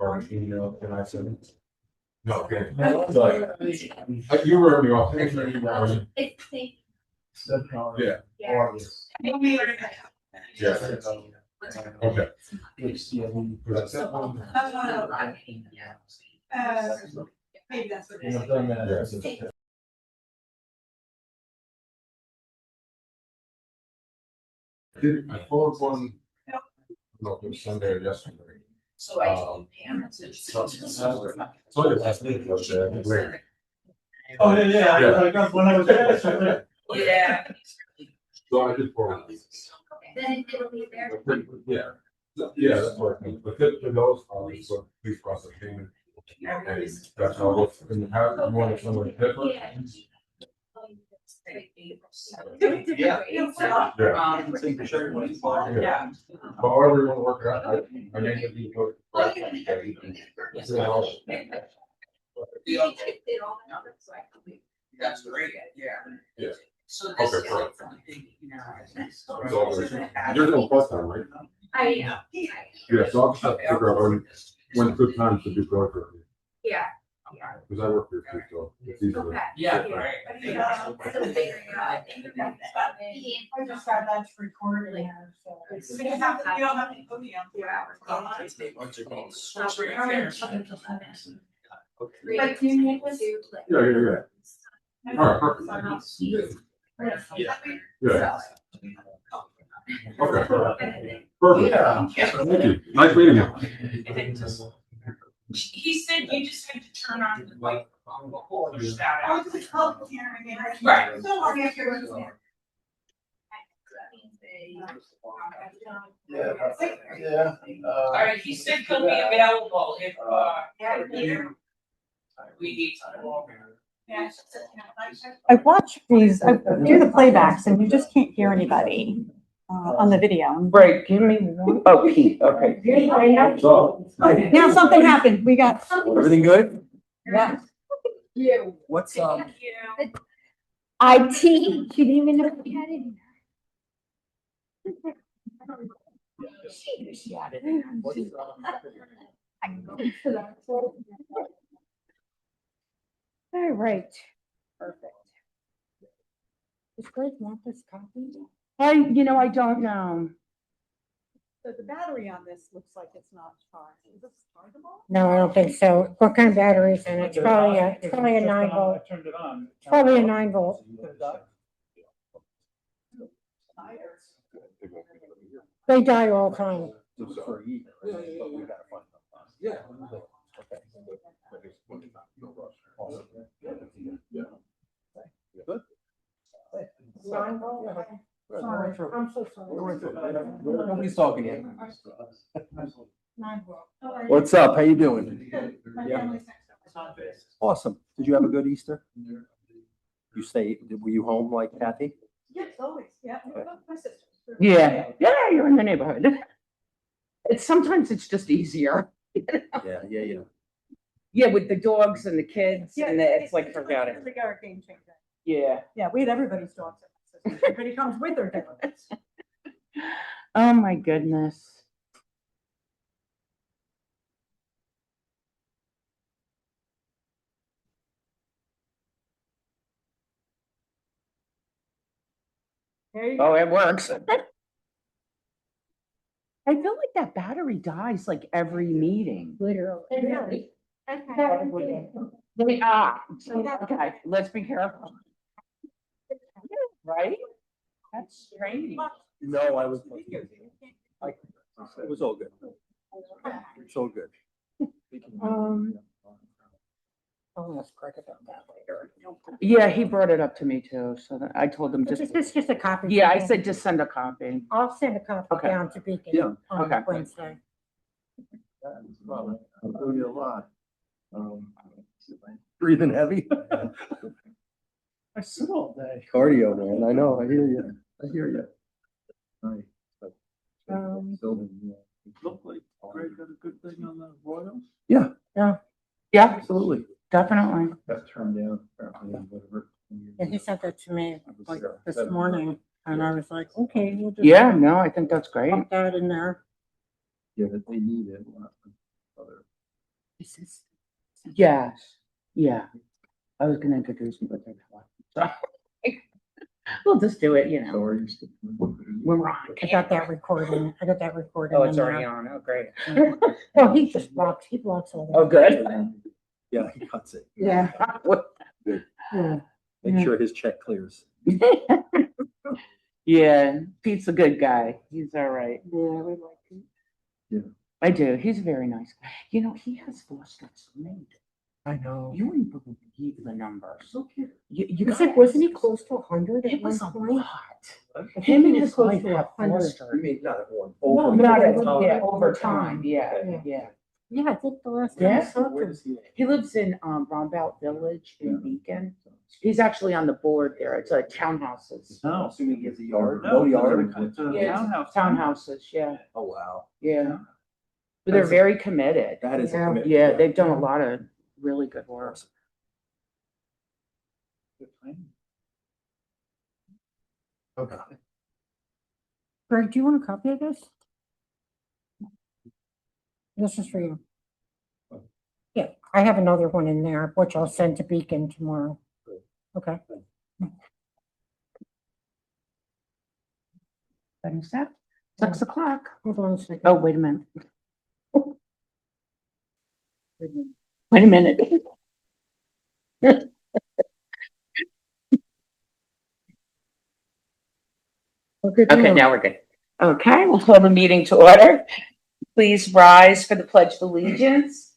or email, can I send it? No, okay. You were me off. Yeah. Yeah. Okay. Maybe that's what it Yeah, is. I've done that. I forwarded one. No, it was Sunday or yesterday. So I told Pam. So it last week, was there. Oh, yeah. When I was there. Yeah. So I just forwarded these. Then it'll be there. Yeah. Yeah, that's what I think. But for those, so please process payment. And that's all. And how you want someone different? Yeah. Yeah. Yeah. However you want to work it out, I may give you. That's great, yeah. Yeah. So this Okay, is perfect. something, you know. It's all good. You're doing plus time, right? I. Yeah, so I'll just have to figure out when good times to do grocery. Yeah. Because I work here too, so it's easy. Okay. Yeah. So figuring out. I just got that recorded. So you don't have to go down. 2 hours. But do you need this? Yeah. All right, perfect. Yeah. Okay. Perfect. Thank you. Nice meeting you. He said you just had to turn on the microphone before you start I out. was just helping here again. Right. Don't worry if you're listening. Yeah. All right, he said he'll be available if, we need to. I watch these, I do the playbacks and you just can't hear anybody on the video. Right, give me one. Oh, Pete, okay. Now something happened. We got. Everything good? Yeah. What's IT, she didn't even know we had it. She knew she had it. All right. Perfect. Does Greg want this copy? I don't know. So the battery on this looks like it's not charged. Is this chargeable? No, I don't think so. What kind of battery is in it? It's probably a 9 volt. Turned it on. It's probably a 9 volt. They die all the time. Yeah. Good. 9 volt? Sorry, I'm so sorry. Nobody's talking yet. 9 volt. What's up? How you doing? Yeah. Awesome. Did you have a good Easter? Were you home like Kathy? Yes, always, yeah. My sister. Yeah, you're in the neighborhood. Sometimes it's just easier. Yeah. Yeah, with the dogs and the kids Yeah, and it's like, forget it. Really got a game changer. Yeah. Yeah, we had everybody's dogs. Everybody comes with their dogs. Oh, my goodness. There you Oh, go. it works. I feel like that battery dies like every meeting. Literally. Really? Okay, let's be careful. Right? That's strange. No, I was. It was all good. It's all good. I'll ask Greg about that later. Yeah, he brought it up to me too, so that I told him just. Is this just a copy? Yeah, I said just send a copy. I'll send a copy Okay. down to Beacon Yeah, on okay. Wednesday. I'm doing a lot. Breathing heavy. I sit all day. Cardio, man. I know. I hear you. Nice. Looked like Greg got a good thing on the Royals. Yeah, Absolutely. definitely. Got turned down. Whatever. Yeah, he sent that to me like this morning and I was like, okay, we'll just. Yeah, no, I think that's great. Put that in there. Yeah, that they need it. Other Yes, yeah. I was gonna introduce you, but so we'll just do it, you know, when we're on. I got that recording. I got that recording. Oh, it's in already there. on. Oh, great. Well, he just blocks, he blocks all that. Oh, good. Yeah, he cuts it. Yeah. Yeah. Make sure his check clears. Yeah, Pete's a good guy. He's all right. Yeah, we like it. Yeah. I do. He's a very nice guy. You know, he has fostered so many. I know. You wouldn't believe the numbers. You Was gotta it, wasn't he ask. close to 100 at It one was a point? lot. I think Him he and was his close wife to have 100. fostered. mean, not at one. No, Not but at, yeah, over over time. time, yeah, Okay. yeah. Yeah, I think the last time Yeah? I saw Where him. does he? He lives in Rombout Village in Yeah. Beacon. He's actually on the board there. It's townhouses. No, assuming he has a yard. No, No yard. Yeah, Townhouse. Townhouses, yeah, Oh, wow. yeah. But they're That's a- very committed. That is a Yeah. commitment. Yeah, they've done a lot of really good work. Okay. Greg, do you want a copy of this? This is for you. Yeah, I have another one in there, which I'll send to Beacon tomorrow. Okay. Finish that. 6 o'clock. Hold on a second. Oh, wait a minute. Wait a minute. Okay, now we're good. Okay, we'll call the meeting to order. Please rise for the Pledge of Allegiance.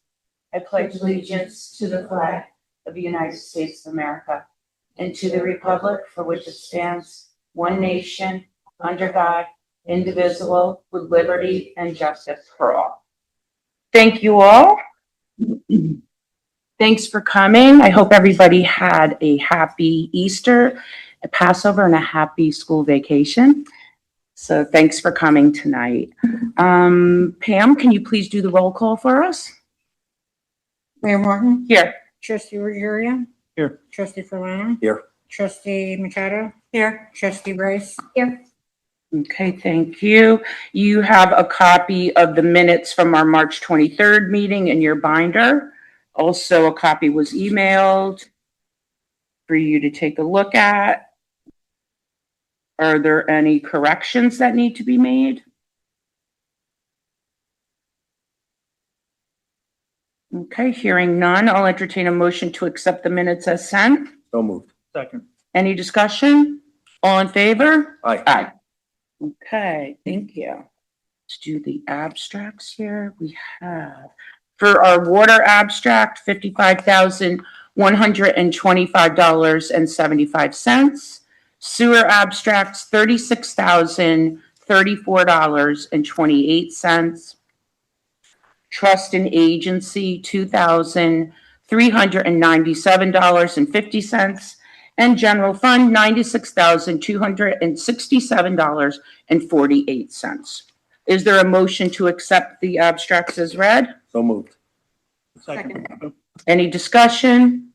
I pledge allegiance to the flag of the United States of America and to the republic for which it stands, one nation, under God, indivisible, with liberty and justice for all. Thank you all. Thanks for coming. I hope everybody had a happy Easter, a Passover, and a happy school vacation. So thanks for coming tonight. Pam, can you please do the roll call for us? Mayor Martin? Here. Trustee Urian? Here. Trustee Ferlano? Here. Trustee Machado? Here. Trustee Rice? Here. Okay, thank you. You have a copy of the minutes from our March 23rd meeting in your binder. Also, a copy was emailed for you to take a look at. Are there any corrections that need to be made? Okay, hearing none, I'll entertain a motion to accept the minutes as sent. So moved. Second. Any discussion? All in favor? Aye. Aye. Okay, thank you. Let's do the abstracts here. We have, for our water abstract, $55,125.75. Sewer abstracts, $36,034.28. Trust and agency, $2,397.50. And general fund, $96,267.48. Is there a motion to accept the abstracts as read? So moved. Second. Any discussion?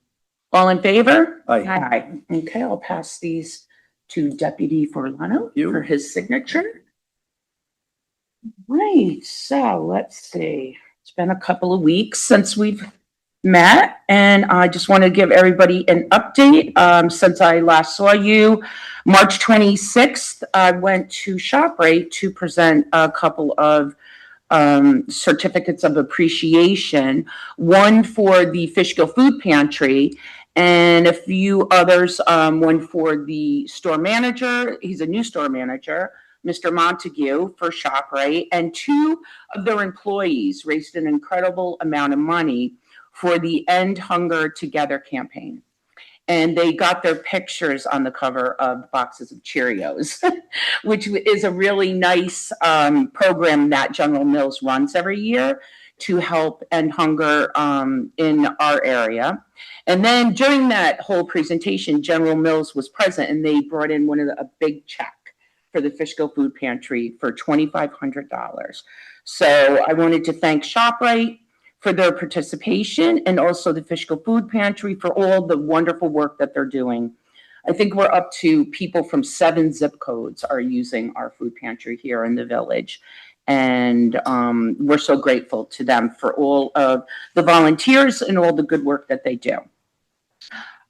All in favor? Aye. Aye. Okay, I'll pass these to Deputy Forlano You. for his signature. Right, so let's see. It's been a couple of weeks since we've met, and I just want to give everybody an update. Since I last saw you, March 26th, I went to ShopRite to present a couple of certificates of appreciation, one for the Fishkill Food Pantry and a few others, one for the store manager. He's a new store manager, Mr. Montague, for ShopRite, and two of their employees raised an incredible amount of money for the End Hunger Together campaign. And they got their pictures on the cover of boxes of Cheerios, which is a really nice program that General Mills runs every year to help end hunger in our area. And then during that whole presentation, General Mills was present, and they brought in a big check for the Fishkill Food Pantry for $2,500. So I wanted to thank ShopRite for their participation, and also the Fishkill Food Pantry for all the wonderful work that they're doing. I think we're up to people from 7 zip codes are using our food pantry here in the village. And we're so grateful to them for all of the volunteers and all the good work that they do.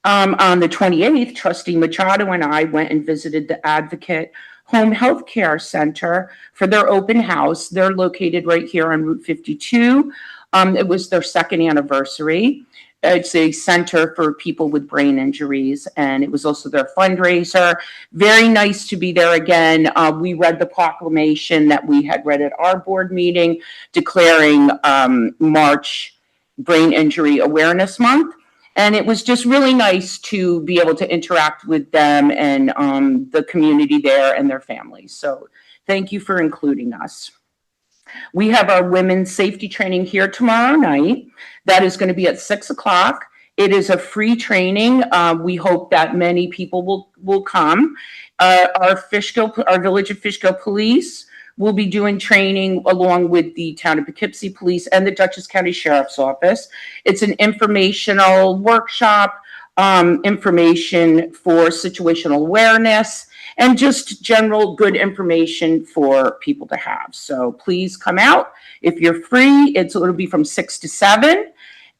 On the 28th, Trustee Machado and I went and visited the Advocate Home Health Care Center for their open house. They're located right here on Route 52. It was their second anniversary. It's a center for people with brain injuries, and it was also their fundraiser. Very nice to be there again. We read the proclamation that we had read at our board meeting declaring March Brain Injury Awareness Month. And it was just really nice to be able to interact with them and the community there and their families. So thank you for including us. We have our women's safety training here tomorrow night. That is going to be at 6 o'clock. It is a free training. We hope that many people will come. Our Village of Fishkill Police will be doing training along with the Town of Poughkeepsie Police and the Dutchess County Sheriff's Office. It's an informational workshop, information for situational awareness, and just general good information for people to have. So please come out. If you're free, it'll be from 6 to 7,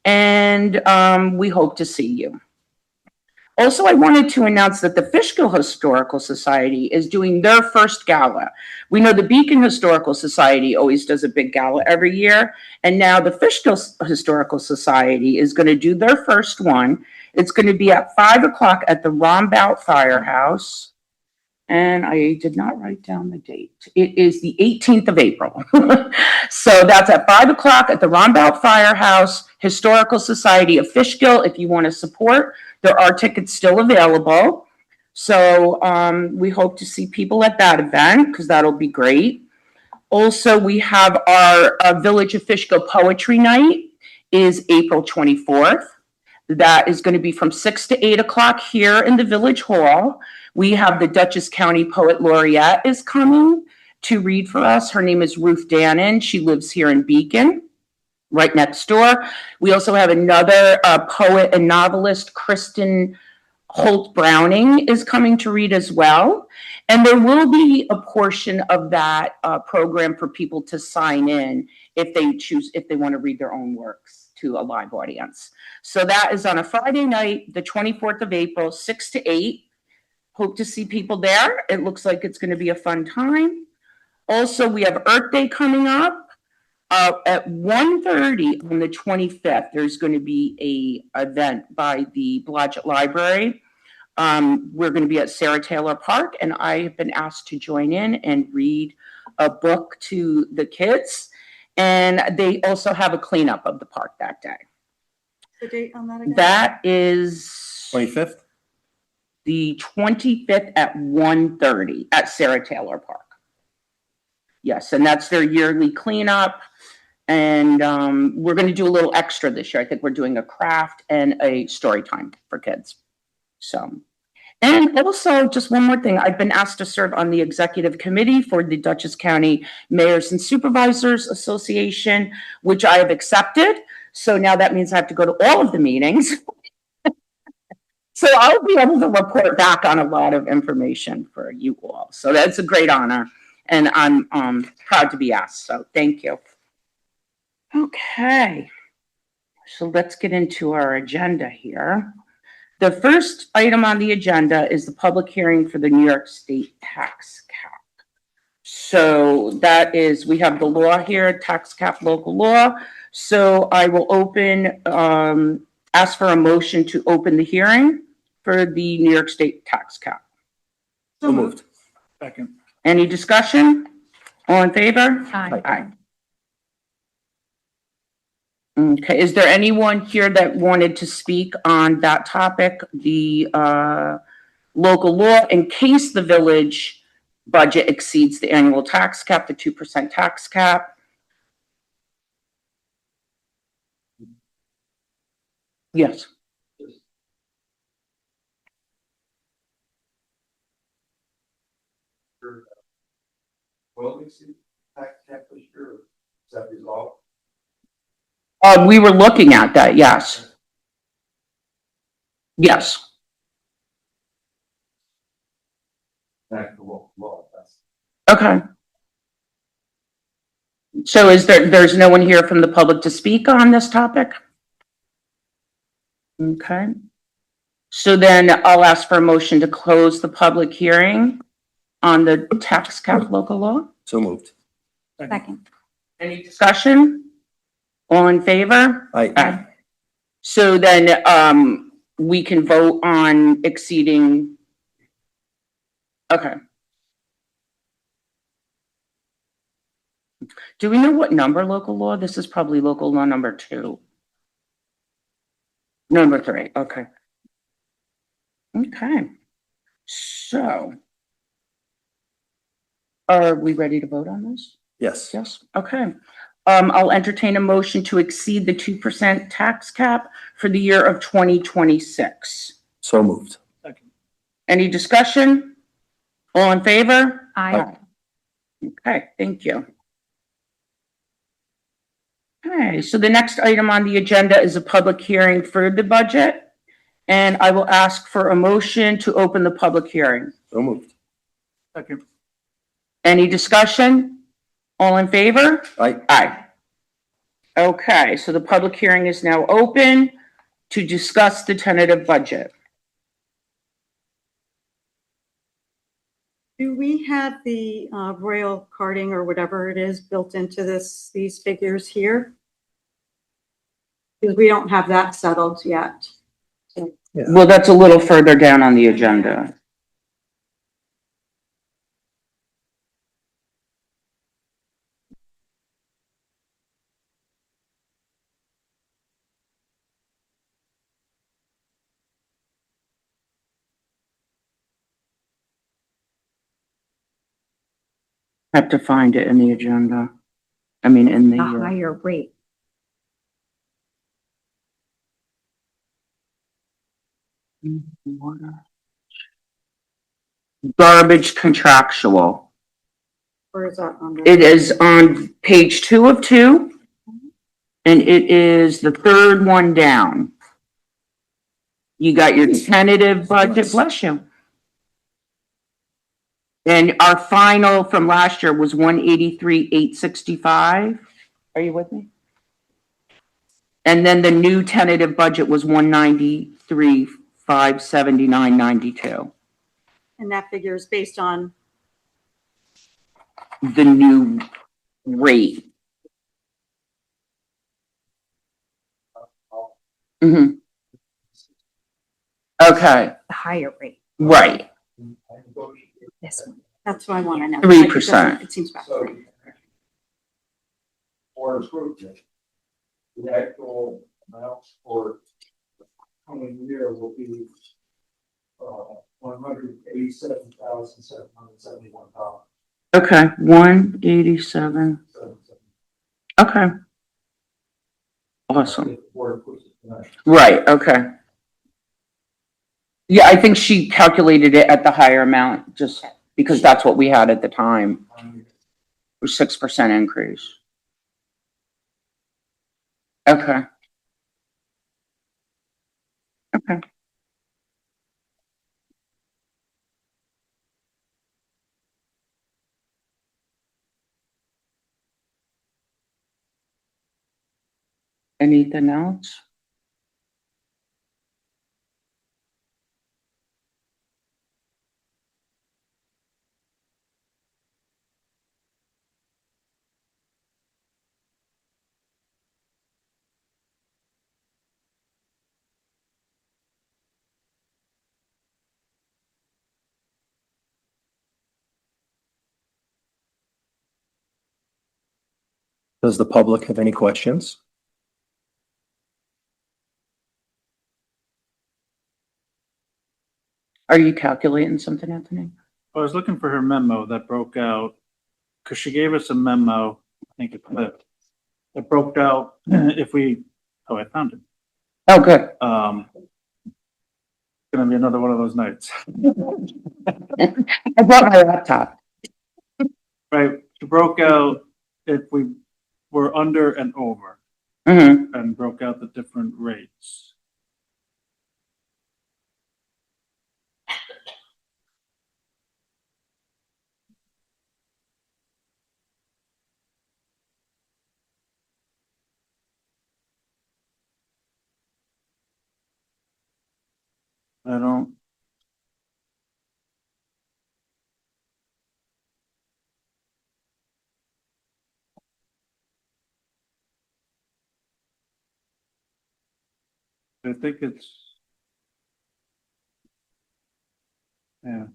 and we hope to see you. Also, I wanted to announce that the Fishkill Historical Society is doing their first gala. We know the Beacon Historical Society always does a big gala every year, and now the Fishkill Historical Society is going to do their first one. It's going to be at 5 o'clock at the Rombout Firehouse. And I did not write down the date. It is the 18th of April. So that's at 5 o'clock at the Rombout Firehouse, Historical Society of Fishkill. If you want to support, there are tickets still available. So we hope to see people at that event because that'll be great. Also, we have our Village of Fishkill Poetry Night is April 24th. That is going to be from 6 to 8 o'clock here in the Village Hall. We have the Dutchess County Poet Laureate is coming to read for us. Her name is Ruth Dannon. She lives here in Beacon, right next door. We also have another poet and novelist, Kristen Holt Browning, is coming to read as well. And there will be a portion of that program for people to sign in if they want to read their own works to a live audience. So that is on a Friday night, the 24th of April, 6 to 8. Hope to see people there. It looks like it's going to be a fun time. Also, we have Earth Day coming up at 1:30 on the 25th. There's going to be an event by the Blodgett Library. We're going to be at Sarah Taylor Park, and I have been asked to join in and read a book to the kids. And they also have a cleanup of the park that day. The date on that again? That is 25th? the 25th at 1:30 at Sarah Taylor Park. Yes, and that's their yearly cleanup. And we're going to do a little extra this year. I think we're doing a craft and a story time for kids. So, and also just one more thing. I've been asked to serve on the executive committee for the Dutchess County Mayors and Supervisors Association, which I have accepted. So now that means I have to go to all of the meetings. So I'll be able to report back on a lot of information for you all. So that's a great honor, and I'm proud to be asked. So thank you. Okay, so let's get into our agenda here. The first item on the agenda is the public hearing for the New York State tax cap. So that is, we have the law here, tax cap local law. So I will ask for a motion to open the hearing for the New York State tax cap. So moved. Second. Any discussion? All in favor? Aye. Aye. Okay, is there anyone here that wanted to speak on that topic, the local law, in case the village budget exceeds the annual tax cap, the 2% tax cap? Yes. Well, we see tax cap this year. Is that resolved? We were looking at that, yes. Yes. Back to local law, that's. Okay. So there's no one here from the public to speak on this topic? Okay. So then I'll ask for a motion to close the public hearing on the tax cap local law. So moved. Second. Any discussion? All in favor? Aye. So then, we can vote on exceeding. Okay. Do we know what number local law? This is probably local law number 2. Number 3, okay. Okay. So. Are we ready to vote on this? Yes. Yes, okay. I'll entertain a motion to exceed the 2% tax cap for the year of 2026. So moved. Any discussion? All in favor? Aye. Okay, thank you. Okay, so the next item on the agenda is a public hearing for the budget. And I will ask for a motion to open the public hearing. So moved. Second. Any discussion? All in favor? Aye. Aye. Okay, so the public hearing is now open to discuss the tentative budget. Do we have the royal carding or whatever it is built into these figures here? Because we don't have that settled yet. Well, that's a little further down on the agenda. Have to find it in the agenda. I mean, in the. A higher rate. Garbage contractual. Where is that under? It is on page 2 of 2. And it is the third one down. You got your tentative budget, bless you. And our final from last year was 183,865. Are you with me? And then the new tentative budget was 193,579.92. And that figure is based on, The new rate. Mm-hmm. Okay, the higher rate. right. This one. That's what I want to know. 3%. It seems about So. right. For improvement. The actual amount for the coming year will be. $187,771. Okay, 187. Okay. Awesome. Right, okay. Yeah, I think she calculated it at the higher amount, just because that's what we had at the time, 6% increase. Okay. Okay. Anything else? Does the public have any questions? Are you calculating something, Anthony? I was looking for her memo that broke out, because she gave us a memo, I think it clipped. It broke out if we, oh, I found it. Oh, good. Gonna be another one of those nights. I brought my laptop. Right, it broke out if we were under and over, Mm-hmm. and broke out the different rates. I don't. I think it's. Yeah,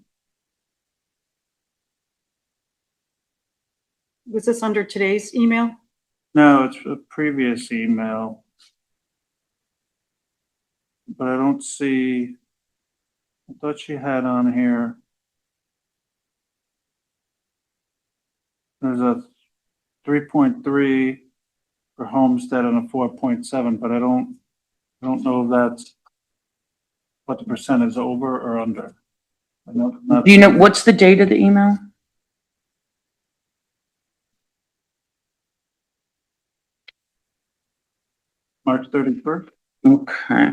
Was this under today's email? no, it's a previous email. But I don't see, I thought she had on here. There's a 3.3 for homestead and a 4.7, but I don't know if that's what the percent is over or under. I know not- Do you know, what's the date of the email? March 31st. Okay,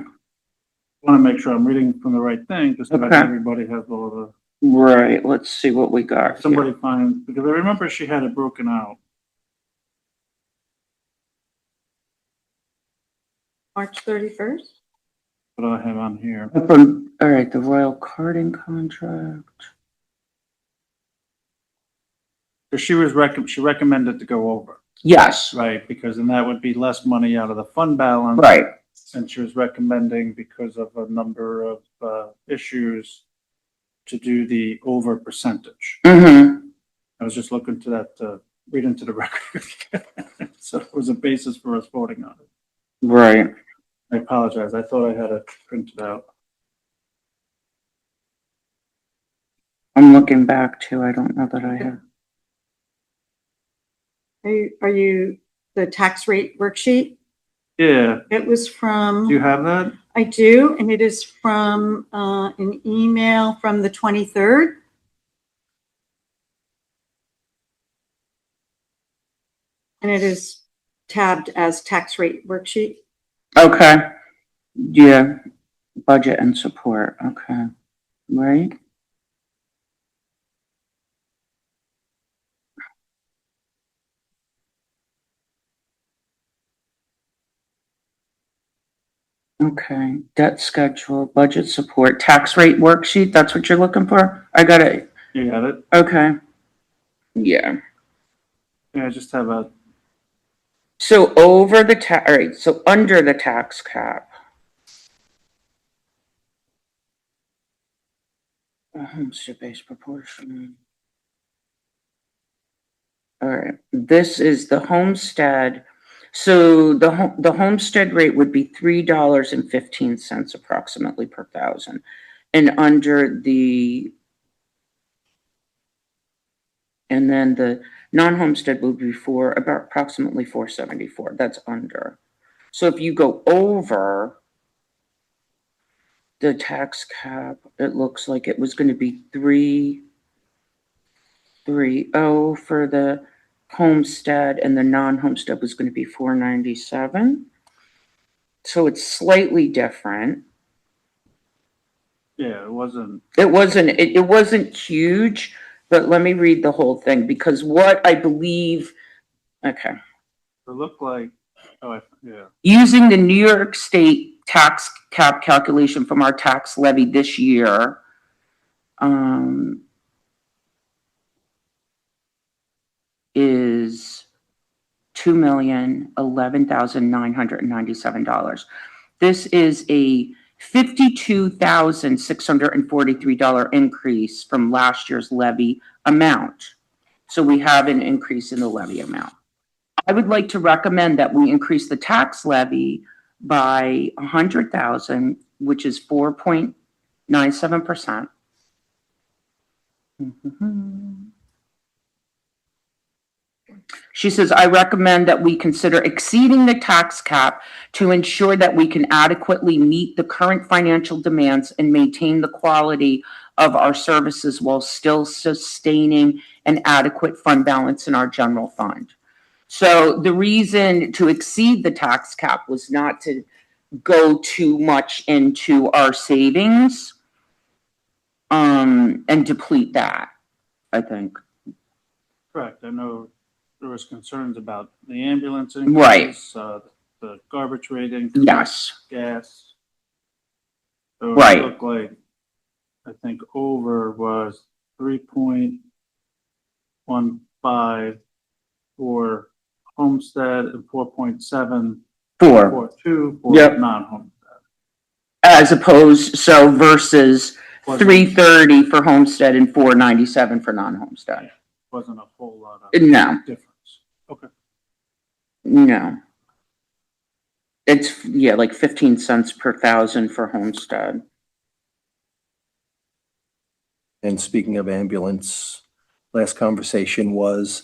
Want to make sure I'm reading from the right thing, just so that Okay. everybody has all the, right, let's see what we got here. somebody finds, because I remember she had it broken out. March 31st? What do I have on here? All right, the Royal Carding contract. Because she recommended to go over, Yes, right? Because then that would be less money out of the fund balance. right, And she was recommending, because of a number of issues, to do the over percentage. mm-hmm, I was just looking to that, read into the record. So it was a basis for us voting on it. right. I apologize. I thought I had it printed out. I'm looking back too, I don't know that I have. Are you the tax rate worksheet? Yeah, It was from. do you have that? I do, and it is from an email from the 23rd. And it is tabbed as tax rate worksheet. Okay, yeah, budget and support, okay, right? Okay, debt schedule, budget support, tax rate worksheet, that's what you're looking for? I got it, You got it? okay. Yeah, Yeah, I just have a, so over the all right, so under the tax cap. Homestead based proportion. All right, this is the homestead. So the homestead rate would be $3.15 approximately per thousand. And under and then the non-homestead would be about approximately 474. That's under. So if you go over the tax cap, it looks like it was going to be 330 for the homestead, and the non-homestead was going to be 497. So it's slightly different. yeah, it wasn't, It wasn't huge, but let me read the whole thing because what I believe, okay. it looked like, yeah. Using the New York State tax cap calculation from our tax levy this year, is $2,011,997. This is a $52,643 increase from last year's levy amount. So we have an increase in the levy amount. I would like to recommend that we increase the tax levy by 100,000, which is 4.97%. She says, I recommend that we consider exceeding the tax cap to ensure that we can adequately meet the current financial demands and maintain the quality of our services while still sustaining an adequate fund balance in our general fund. So the reason to exceed the tax cap was not to go too much into our savings, and deplete that, I think. Correct. I know there was concerns about the ambulance Right. increase, the garbage rate increase. Yes. Gas. So Right. it looked like, I think over was 3.15 for homestead and 4.742 for Yep. non-homestead. As opposed, so versus Wasn't- 330 for homestead and 497 for non-homestead. Wasn't a whole lot of No, difference. Okay. no. It's, yeah, like 15 cents per thousand for homestead. And speaking of ambulance, last conversation was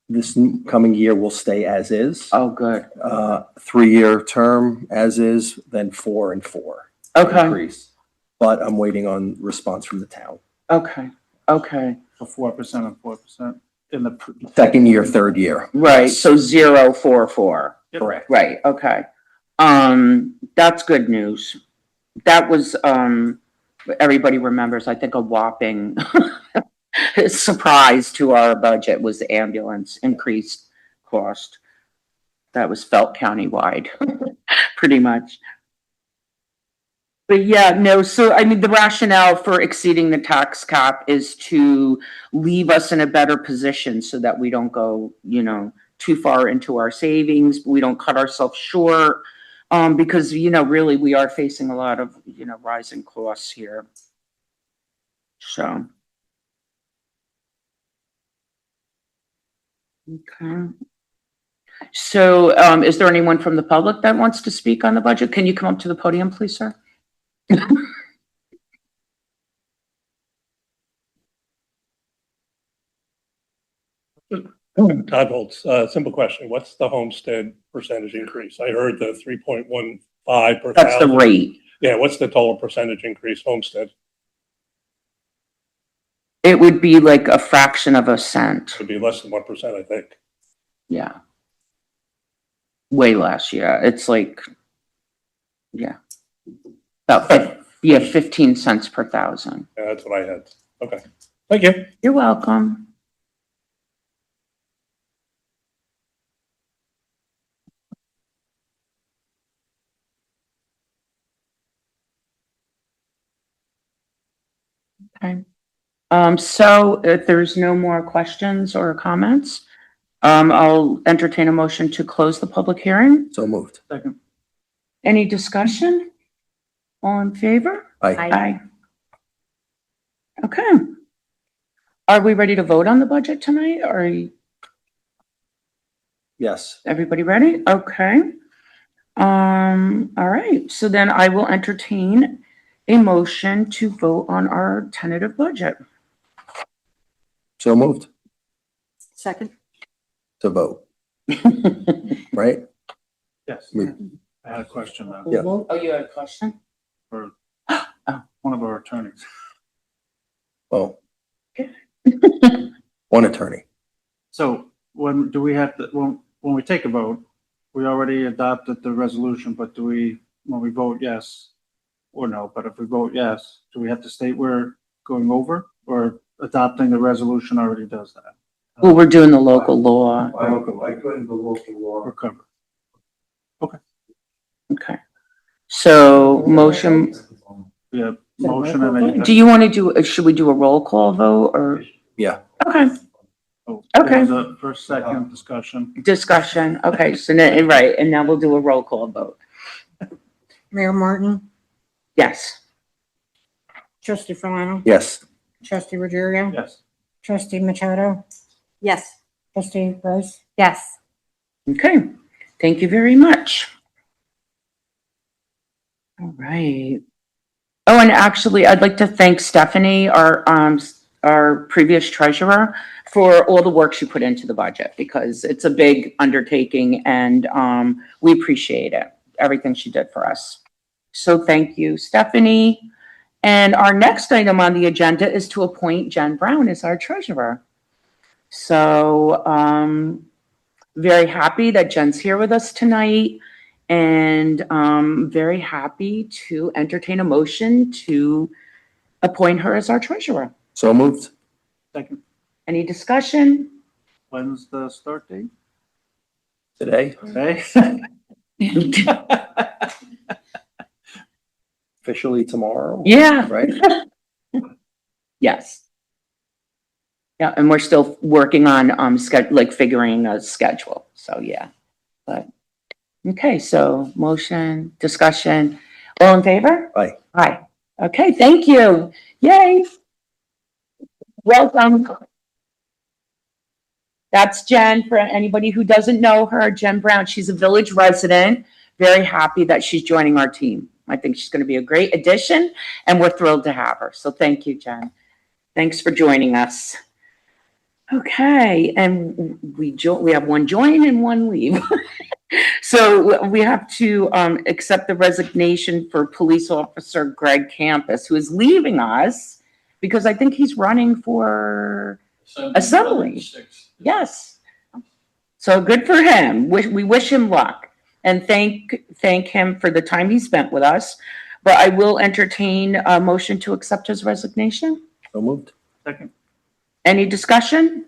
this coming year will stay as is. Oh, good. 3-year term as is, then 4 and 4. Okay, Increase. But I'm waiting on response from the town. okay, okay. So 4% and 4% in the. Second year, third year. Right, so 044. Yep. Correct. Right, okay. That's good news. That was, everybody remembers, I think, a whopping surprise to our budget was the ambulance increased cost. That was felt countywide, pretty much. But yeah, no, so I mean, the rationale for exceeding the tax cap is to leave us in a better position so that we don't go, too far into our savings, we don't cut ourselves short. Because, really, we are facing a lot of, rising costs here. So. Okay. So, is there anyone from the public that wants to speak on the budget? Can you come up to the podium, please, sir? Todd Holtz, simple question. What's the homestead percentage increase? I heard the 3.15 per That's the thousand. rate. Yeah, what's the total percentage increase homestead? It would be like a fraction of a cent. It would be less than 1%, I think. Yeah. Way less, yeah. It's like, yeah. About, 15 cents per thousand. Yeah, that's what I had. Okay. Thank you. You're welcome. Okay. So if there's no more questions or comments, I'll entertain a motion to close the public hearing. So moved. Second. Any discussion? All in favor? Aye. Aye. Okay. Are we ready to vote on the budget tonight? Are Yes. everybody ready? Okay. All right. So then I will entertain a motion to vote on our tentative budget. So moved Second. to vote, right? Yes. We- I had a question now Yeah. Oh, you had a question? for one of our attorneys. Well, one attorney. So when do we have to, when we take a vote, we already adopted the resolution, but when we vote yes or no, but if we vote yes, do we have to state we're going over, or adopting the resolution already does that? Well, we're doing the local law. I couldn't the local law. We're covered. Okay. So motion, We have motion and then. do you want to do, should we do a roll call vote or? Yeah. Okay, Oh, Okay. there's a first, second discussion. discussion. Okay, so now, right, and now we'll do a roll call vote. Mayor Martin, Yes. trustee Filano, Yes. trustee Ruggiero, Yes. trustee Machado, Yes. trustee Rice. Yes. Okay, thank you very much. All right. Oh, and actually, I'd like to thank Stephanie, our previous treasurer, for all the work she put into the budget, because it's a big undertaking and we appreciate it, everything she did for us. So thank you, Stephanie. And our next item on the agenda is to appoint Jen Brown as our treasurer. So very happy that Jen's here with us tonight, and very happy to entertain a motion to appoint her as our treasurer. So moved. Second, Any discussion? when's the start date? Today, Okay. officially tomorrow. Yeah. Right? Yes. Yeah, and we're still working on, like figuring a schedule, so yeah, but, okay, so motion, discussion, all in favor? Aye. Aye. Okay, thank you. Yay. Welcome. That's Jen, for anybody who doesn't know her, Jen Brown, she's a village resident, very happy that she's joining our team. I think she's gonna be a great addition, and we're thrilled to have her, so thank you, Jen. Thanks for joining us. Okay, and we have one join and one leave. So we have to accept the resignation for police officer Greg Campus, who is leaving us because I think he's running for assembly. Yes. So good for him. We wish him luck and thank him for the time he spent with us. But I will entertain a motion to accept his resignation. So moved. Second. Any discussion?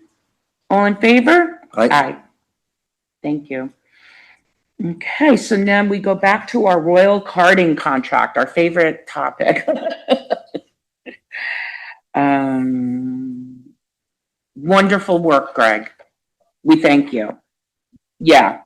All in favor? Aye. Thank you. Okay, so now we go back to our royal carding contract, our favorite topic. Wonderful work, Greg. We thank you. Yeah,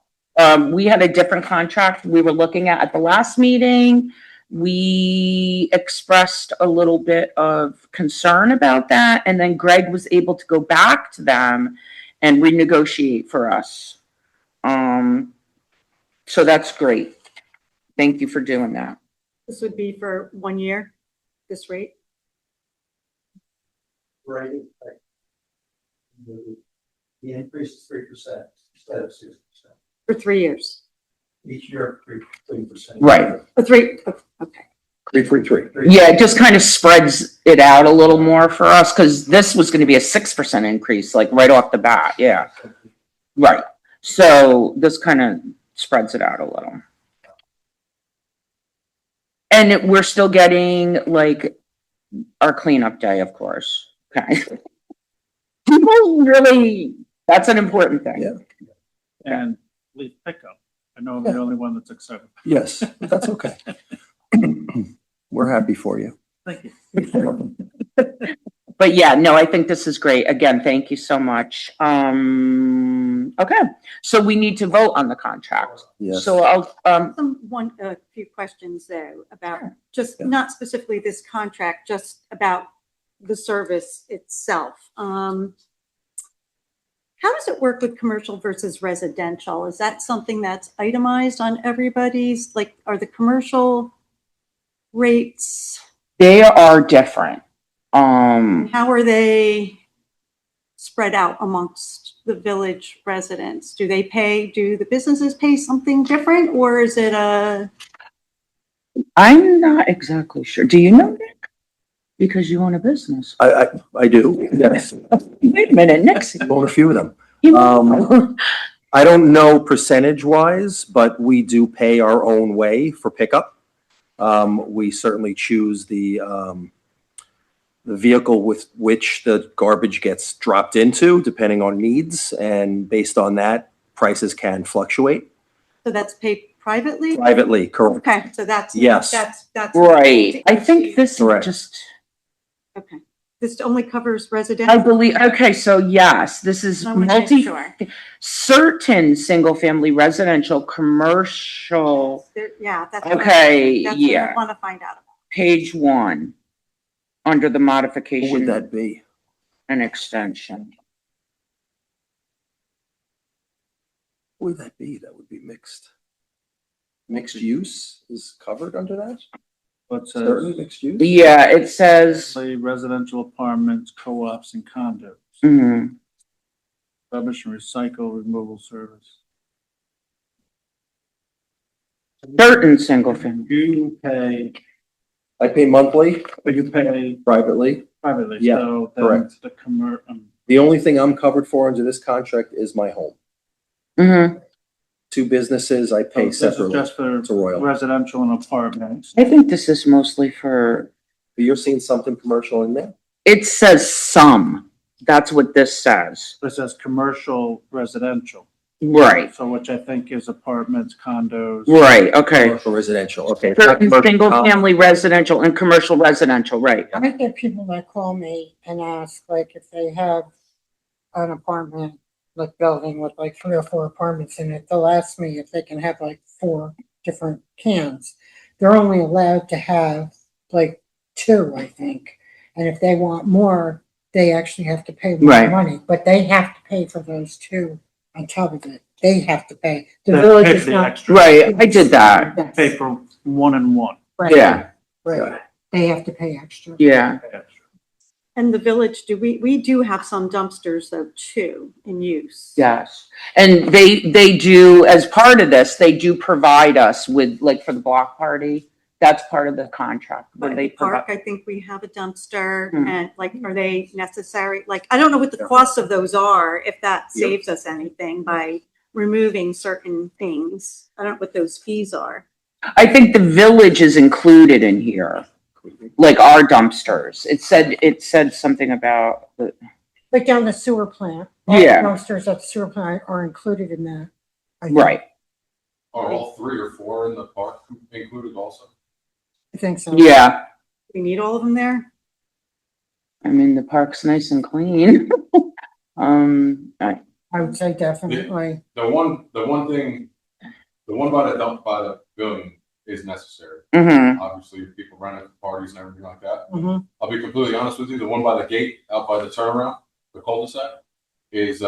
we had a different contract we were looking at the last meeting. We expressed a little bit of concern about that, and then Greg was able to go back to them and renegotiate for us. So that's great. Thank you for doing that. This would be for 1 year, this rate? Right. The increase is 3% instead of 6%. For 3 years? Each year, 3%. Right. Okay. 333. Yeah, it just kind of spreads it out a little more for us because this was going to be a 6% increase, like right off the bat. Yeah. Right. So this kind of spreads it out a little. And we're still getting like our cleanup day, of course. Okay. People really, that's an important thing. Yeah. And leave pickup. I know I'm the only one that's excited. Yes, that's okay. We're happy for you. Thank you. But yeah, no, I think this is great. Again, thank you so much. Okay, so we need to vote on the contract. Yes. So I'll, A few questions though, about just not specifically this contract, just about the service itself. How does it work with commercial versus residential? Is that something that's itemized on everybody's, like, are the commercial rates, they are different. how are they spread out amongst the village residents? Do the businesses pay something different, or is it I'm not exactly sure. Do you know, Nick? Because you own a business. I do, yes. Wait a minute, Nick's. I own a few of them. You know. I don't know percentage wise, but we do pay our own way for pickup. We certainly choose the vehicle with which the garbage gets dropped into, depending on needs, and based on that, prices can fluctuate. so that's paid privately? Privately, correct. Okay, so that's. Yes. That's. Right. I think this is Correct. just, Okay, this only covers I residential? believe, okay, so yes, this is I wanna make sure. certain single-family residential, commercial, Yeah, that's. Okay, That's what yeah. I want to find out about. page 1, under the What would modification that be? and extension. What would that be? That would be mixed. Mixed use is covered under that? But Certain says mixed use? Yeah, it says, residential apartments, co-ops and condos, mhm. rubbish and recycle removal service. Certain single-family. You pay, I pay monthly, but you pay privately. privately, Yeah, so then correct. the The only thing I'm covered for under this contract is my home. Mhm. 2 businesses I pay this is separately. just for It's a royal. residential and apartments. I think this is mostly for, But you're seeing something commercial in there? it says some. That's what this says. This says commercial residential. Right, So which I think is apartments, condos. right, okay. Commercial residential, okay. It's not Certain commercial, single-family residential and commercial residential, right. I get people that call me and ask, like, if they have an apartment, like building with like 3 or 4 apartments in it, they'll ask me if they can have like 4 different cans. They're only allowed to have like 2, I think. And if they want more, they actually have to pay more Right. money, but they have to pay for those 2 on top of it. They have to pay. The They village pay is the not. extra. Right, I did that, Yes. Pay for 1 and 1. Right, yeah, right. They have to pay extra. yeah. And the village, we do have some dumpsters though too in use. Yes, and they do, as part of this, they do provide us with, like, for the block party, that's part of the contract, where But they the park, provide. I think we have a dumpster Hmm. and like, are they necessary? Like, I don't know what the cost of those are, if that saves us anything by removing certain things. I don't know what those fees are. I think the village is included in here, like our dumpsters. It said something about, Like down the sewer plant. all the Yeah. Dumpsters at the sewer plant are included in that. I think. right, Are all 3 or 4 in the park included also? I think so. yeah. We need all of them there? I mean, the park's nice and clean. I would say definitely. The one thing, the one by the building is necessary. mhm, Obviously, if people run it for parties and everything like that. Mhm. I'll be completely honest with you, the one by the gate, out by the turnaround, the cul-de-sac, is,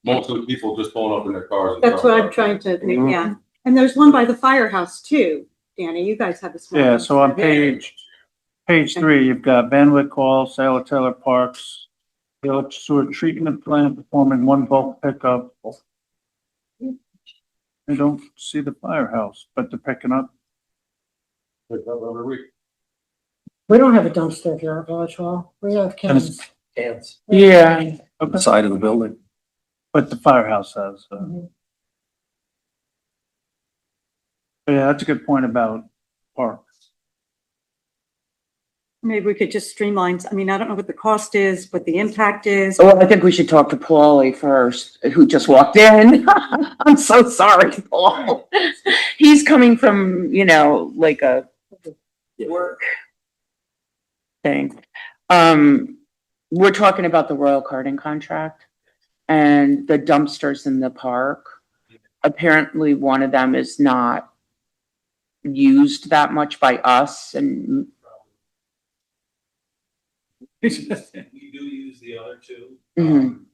most of the people just pulling up in their cars. and That's what I'm driving. trying to, yeah. And there's one by the firehouse too, Danny. You guys have a small. Yeah, so on dumpster. page 3, you've got Van Wyck Hall, Sailor Taylor Parks, Village Sewer Treatment Plant performing 1 bulk pickup. I don't see the firehouse, but they're picking up. Pick up every week. We don't have a dumpster here at Village Hall. We have And it's- cans. Cans. yeah. On the side of the building. But the firehouse has, Mhm. yeah, that's a good point about parks. Maybe we could just streamline, I mean, I don't know what the cost is, what the impact is. Well, I think we should talk to Paulie first, who just walked in. I'm so sorry, Paul. He's coming from, like a work thing. We're talking about the Royal Karting contract and the dumpsters in the park. Apparently, one of them is not used that much by us, and We do use the other 2. Mhm.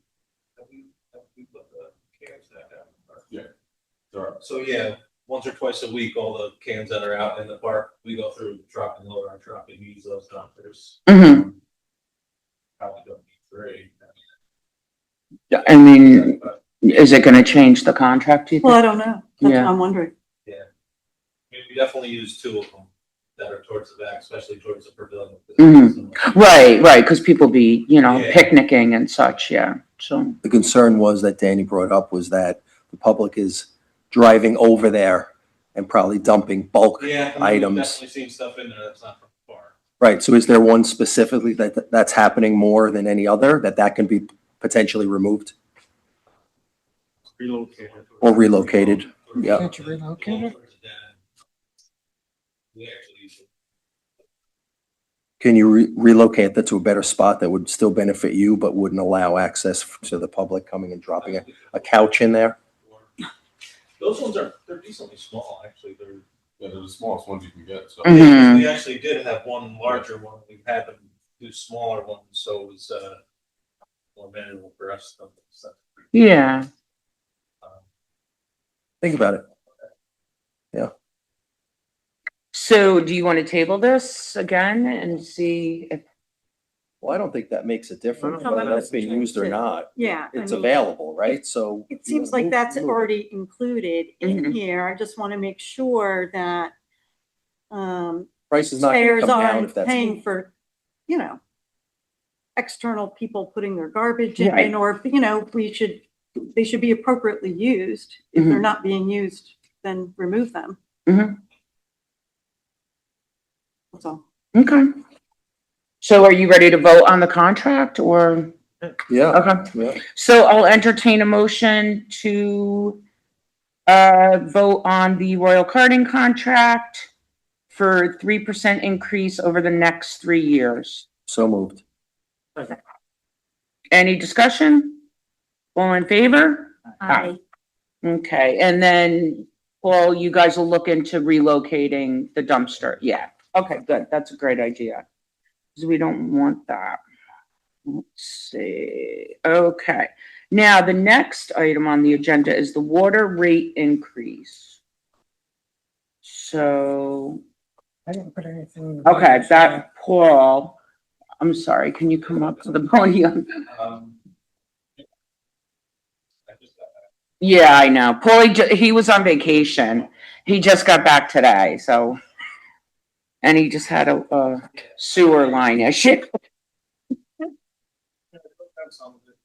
We put the cans back out. Yeah. Sure. So yeah, once or twice a week, all the cans that are out in the park, we go through the truck and load our truck and use those dumpsters. Mhm. Probably don't need 3. I mean, is it gonna change the contract, do you Well, I think? don't know. That's what Yeah. I'm wondering. We definitely use 2 of them that are towards the back, especially towards the pavilion. Right, because people be, Yeah. picnicking and such, yeah, so. The concern was that Danny brought up was that the public is driving over there and probably dumping bulk Yeah, we've items. definitely seen stuff in there that's not from the park. Right, so is there one specifically that's happening more than any other, that can be potentially removed Relocated. or relocated? Yeah. Can't you relocate it? We actually use it. Can you relocate that to a better spot that would still benefit you, but wouldn't allow access to the public coming and dropping a couch in there? Those ones they're decently small, actually. Yeah, they're the smallest ones you can get, so. Mhm. We actually did have one larger one. We had them do smaller ones, so it was more manageable for us. Yeah, Think about it. so do you want to table this again and see if, Well, I don't think that makes a difference, No, whether that that's being doesn't used or change it. not. Yeah. I It's mean, available, right? So. It seems like that's already included in Mhm. here. I just want to make sure that Price is not gonna payers come down if aren't that's. paying for, external people putting their garbage Right. in, or, they should be appropriately used. If they're not being used, then remove them. Mhm. That's all. okay. So are you ready to vote on the contract, or? Yeah. Okay. Yeah. So I'll entertain a motion to vote on the Royal Karting contract for 3% increase over the next 3 years. So moved. Any discussion? All in favor? Aye. Okay, and then, Paul, you guys will look into relocating the dumpster. Yeah, okay, good. That's a great idea. Because we don't want that. Let's see. Okay, now the next item on the agenda is the water rate increase. So, I didn't put anything. in the okay, budget, so- that, Paul, I'm sorry, can you come up to the podium? I just got that. Yeah, I know. Paulie, he was on vacation. He just got back today, so. And he just had a sewer line issue. Some of it.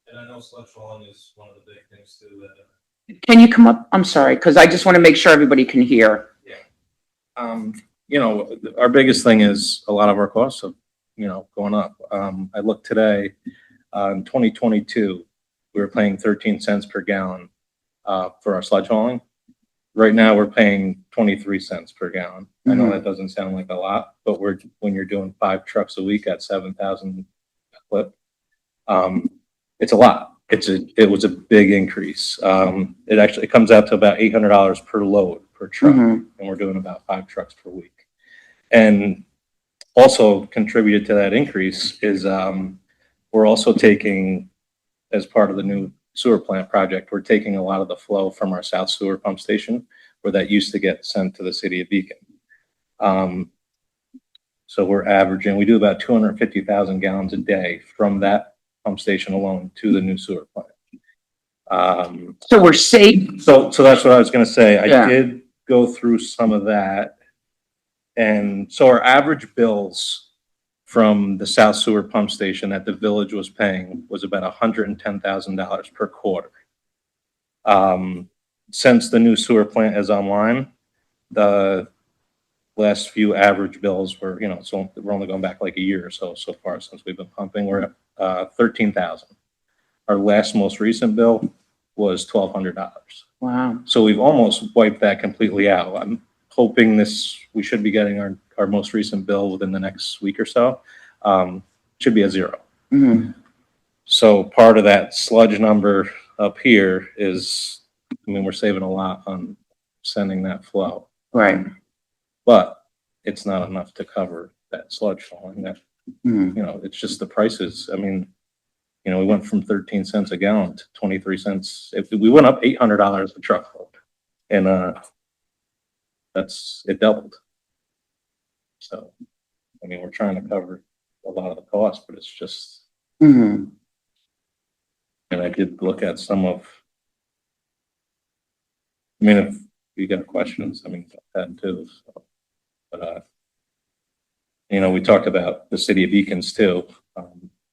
And I know sludge hauling is one of the big things too, that, Can you come up? I'm sorry, because I just want to make sure everybody can hear. you know, our biggest thing is a lot of our costs have, going up. I looked today, in 2022, we were paying 13 cents per gallon, for our sludge hauling. Right now, we're paying 23 cents per gallon. I know that doesn't sound like a lot, but when you're doing 5 trucks a week at 7,000 clip, it's a lot. It was a big increase. It comes out to about $800 per load per truck, and we're doing about 5 trucks per week. And also contributed to that increase is we're also taking, as part of the new sewer plant project, we're taking a lot of the flow from our South Sewer pump station, where that used to get sent to the city of Beacon. So we do about 250,000 gallons a day from that pump station alone to the new sewer plant. So we're safe. So that's what I was gonna say. Yeah. I did go through some of that. And so our average bills from the South Sewer pump station that the village was paying was about $110,000 per quarter. Since the new sewer plant is online, the last few average bills were, so we're only going back like a year or so far since we've been pumping. We're at 13,000. Our most recent bill was $1,200. Wow. So we've almost wiped that completely out. I'm hoping we should be getting our most recent bill within the next week or so. Should be a 0. So part of that sludge number up here is, we're saving a lot on sending that flow. Right. But it's not enough to cover that sludge hauling. That, it's just the prices. We went from 13 cents a gallon to 23 cents. We went up $800 a truckload, and it doubled. So, we're trying to cover a lot of the costs, but it's just. And I did look at some of. If you got questions, that too. So, but we talked about the city of Beacons too.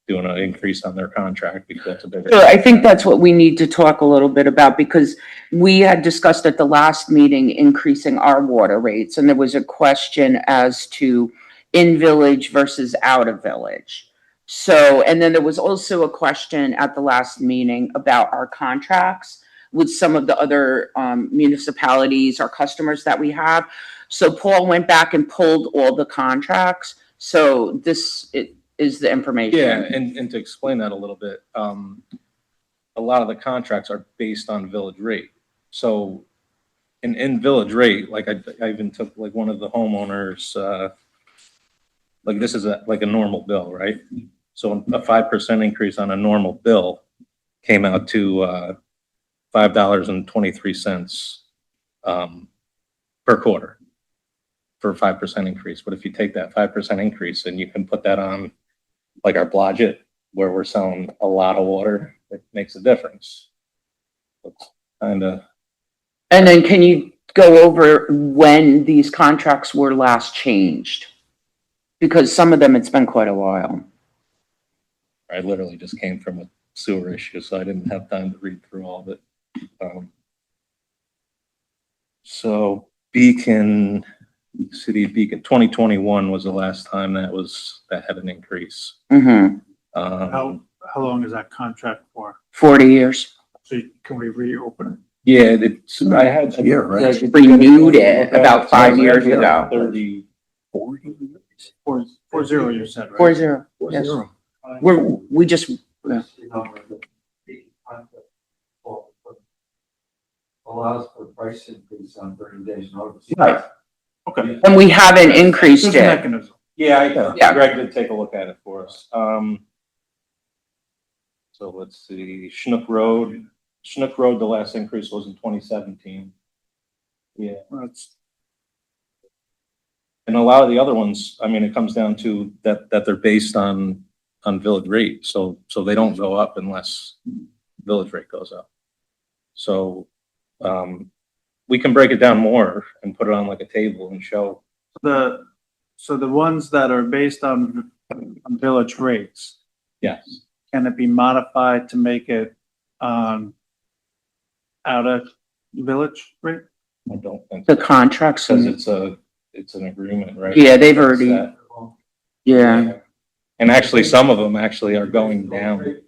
Doing an increase on their contract because that's a bigger. Sure, I think that's what we need to talk a little bit about, because we had discussed at the last meeting increasing our water rates, and there was a question as to in village versus out of village. So, and then there was also a question at the last meeting about our contracts with some of the other municipalities, our customers that we have. So Paul went back and pulled all the contracts. So is the information. Yeah, and to explain that a little bit, a lot of the contracts are based on village rate. So in village rate, like I even took like one of the homeowners, like this is like a normal bill, right? So a 5% increase on a normal bill came out to $5.23 per quarter for a 5% increase. But if you take that 5% increase and you can put that on like our Blodgett, where we're selling a lot of water, it makes a difference. It's kind of. And then can you go over when these contracts were last changed? Because some of them, it's been quite a while. I literally just came from a sewer issue, so I didn't have time to read through all of it. So Beacon, City of Beacon, 2021 was the last time that had an increase. How long is that contract for? 40 years. So can we reopen Yeah, it's, I had. Year, right? Renewed it about 5 years ago. 30. 40 years. it? 40, you said, right? 40, yes. We just, Allows for price increase on 30 days notice. right, Okay. and we haven't increased There's a it. mechanism. Yeah, Yeah. Greg did take a look at it for us. So let's see, Chinook Road, the last increase was in 2017. Yeah, That's, and a lot of the other ones, I mean, it comes down to that they're based on village rate, so they don't go up unless village rate goes up. So, we can break it down more and put it on like a table and show. so the ones that are based on village rates, Yes. can it be modified to make it, out of village rate? I don't think, The contracts, because and, it's an agreement, right? yeah, they've already, Set. yeah. And actually, some of them actually are going down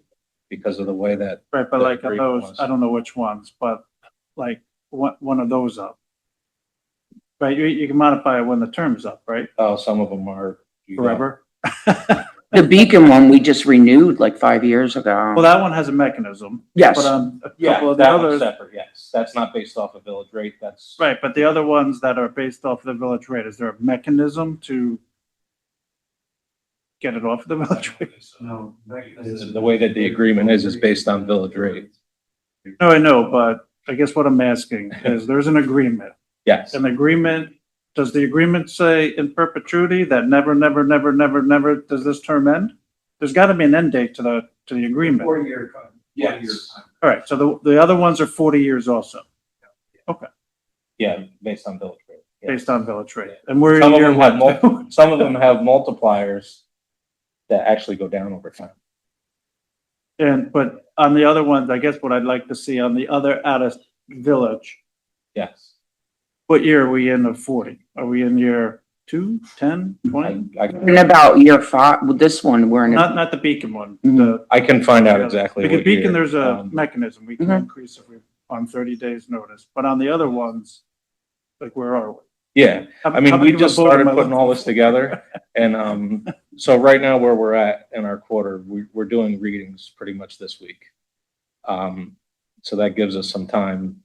because of the way that, Right, but The like rate those, was. I don't know which ones, but like one of those up. Right, you can modify it when the term's up, right? some of them are. Forever. The Beacon one, we just renewed like 5 years ago. Well, that one has a mechanism. Yes. But on a Yeah, couple of the that one's others, separate, yes. That's not based off of village rate, that's. right, but the other ones that are based off the village rate, is there a mechanism to get it off the village rate? No. The way that the agreement is based on village rate. No, I know, but I guess what I'm asking is there's an agreement. Yes. An agreement, does the agreement say in perpetuity that never does this term end? There's got to be an end date to the agreement. 4-year. Yes. All right, so the other ones are 40 years also, Yeah, based on village rate. Yeah. based on village rate. And we're Some in of year them have one. some of them have multipliers that actually go down over time. But on the other ones, I guess what I'd like to see on the other out of village, Yes. what year are we in of 40? Are we in year 2, 10, 20? In about year 5, with this one, we're in, Not the Beacon one. Mhm. I can find out exactly Because what Beacon, year. there's a mechanism. We can Mhm. increase if we, on 30 days notice. But on the other ones, like where are we? Yeah, I How mean, we big of a just boat am started I putting all looking this together. And, so right now where we're at in our quarter, we're doing readings pretty much this week. So that gives us some time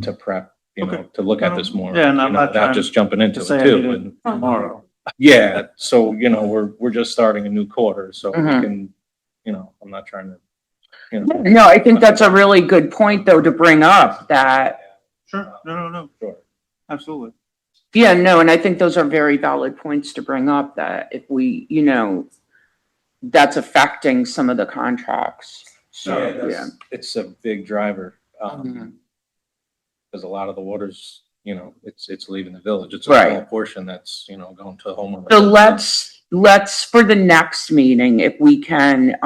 to prep, Okay. to look at this more. Yeah, and I'm you know, not trying just jumping into To it say I too. need it And- tomorrow. Yeah, so, we're just starting a new quarter, so we Mhm. can, I'm not trying to, no, I think that's a really good point though to bring up that, Sure, no, Sure. absolutely. yeah, no, and I think those are very valid points to bring up that if we, that's affecting some of the contracts. So, yeah. It's a big driver. Mhm. Because a lot of the water's, it's leaving the village. It's a Right. small portion that's, going to homeowners. So let's for the next meeting, if we can,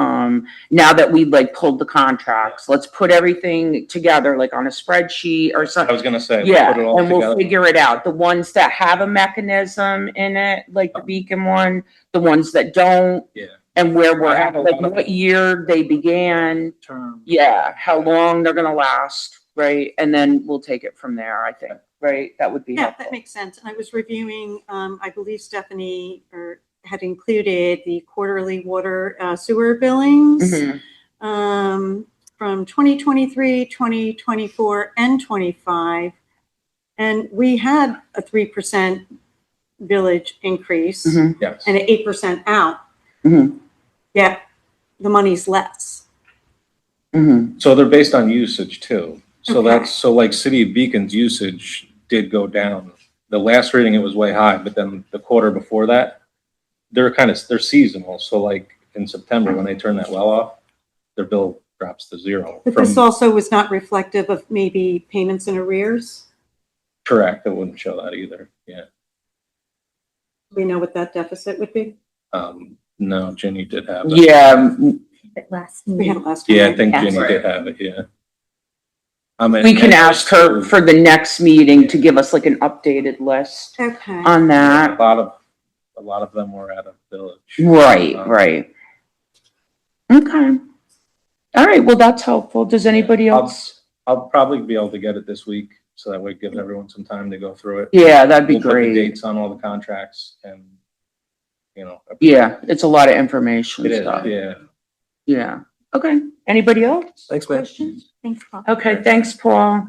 now that we like pulled the contracts, let's put everything together like on a spreadsheet or I something. was gonna say, Yeah, put it all and we'll together. figure it out. The ones that have a mechanism in it, like the Beacon one, the ones that don't, Yeah. and where we're I at, have a like lot of- what year they began, Term. yeah, how long they're gonna last, right? And then we'll take it from there, I think, right? That would be Yeah, helpful. that makes sense. And I was reviewing, I believe Stephanie had included the quarterly water sewer billings Mhm. from 2023, 2024, and 25. And we had a 3% village increase Mhm. Yes. and an 8% out. Mhm. Yet the money's less. Mhm. So they're based on usage too. So Okay. so like City of Beacon's usage did go down. The last reading, it was way high, but then the quarter before that, they're seasonal. So like in September, when they turn that well off, their bill drops to zero. But this also was not reflective of maybe payments in arrears. Correct, it wouldn't show that either, yeah. We know what that deficit would be. No, Ginny did have it. Yeah, We had it last time. Yeah, I right? think Yeah. Ginny did have it, yeah. I mean, we can and ask her for the next meeting to give us like an updated list Okay. on a that. lot of them were out of village. Right, right. Okay. All right, well, that's helpful. Does anybody else? I'll probably be able to get it this week, so that way it gives everyone some time to go through it. Yeah, that'd be We'll put the great. dates on all the contracts and, you know. Yeah, it's a lot of information It is, stuff. yeah. Yeah. Okay. Anybody else? Thanks, man. Questions? Thanks, Paul. Okay, thanks, Paul.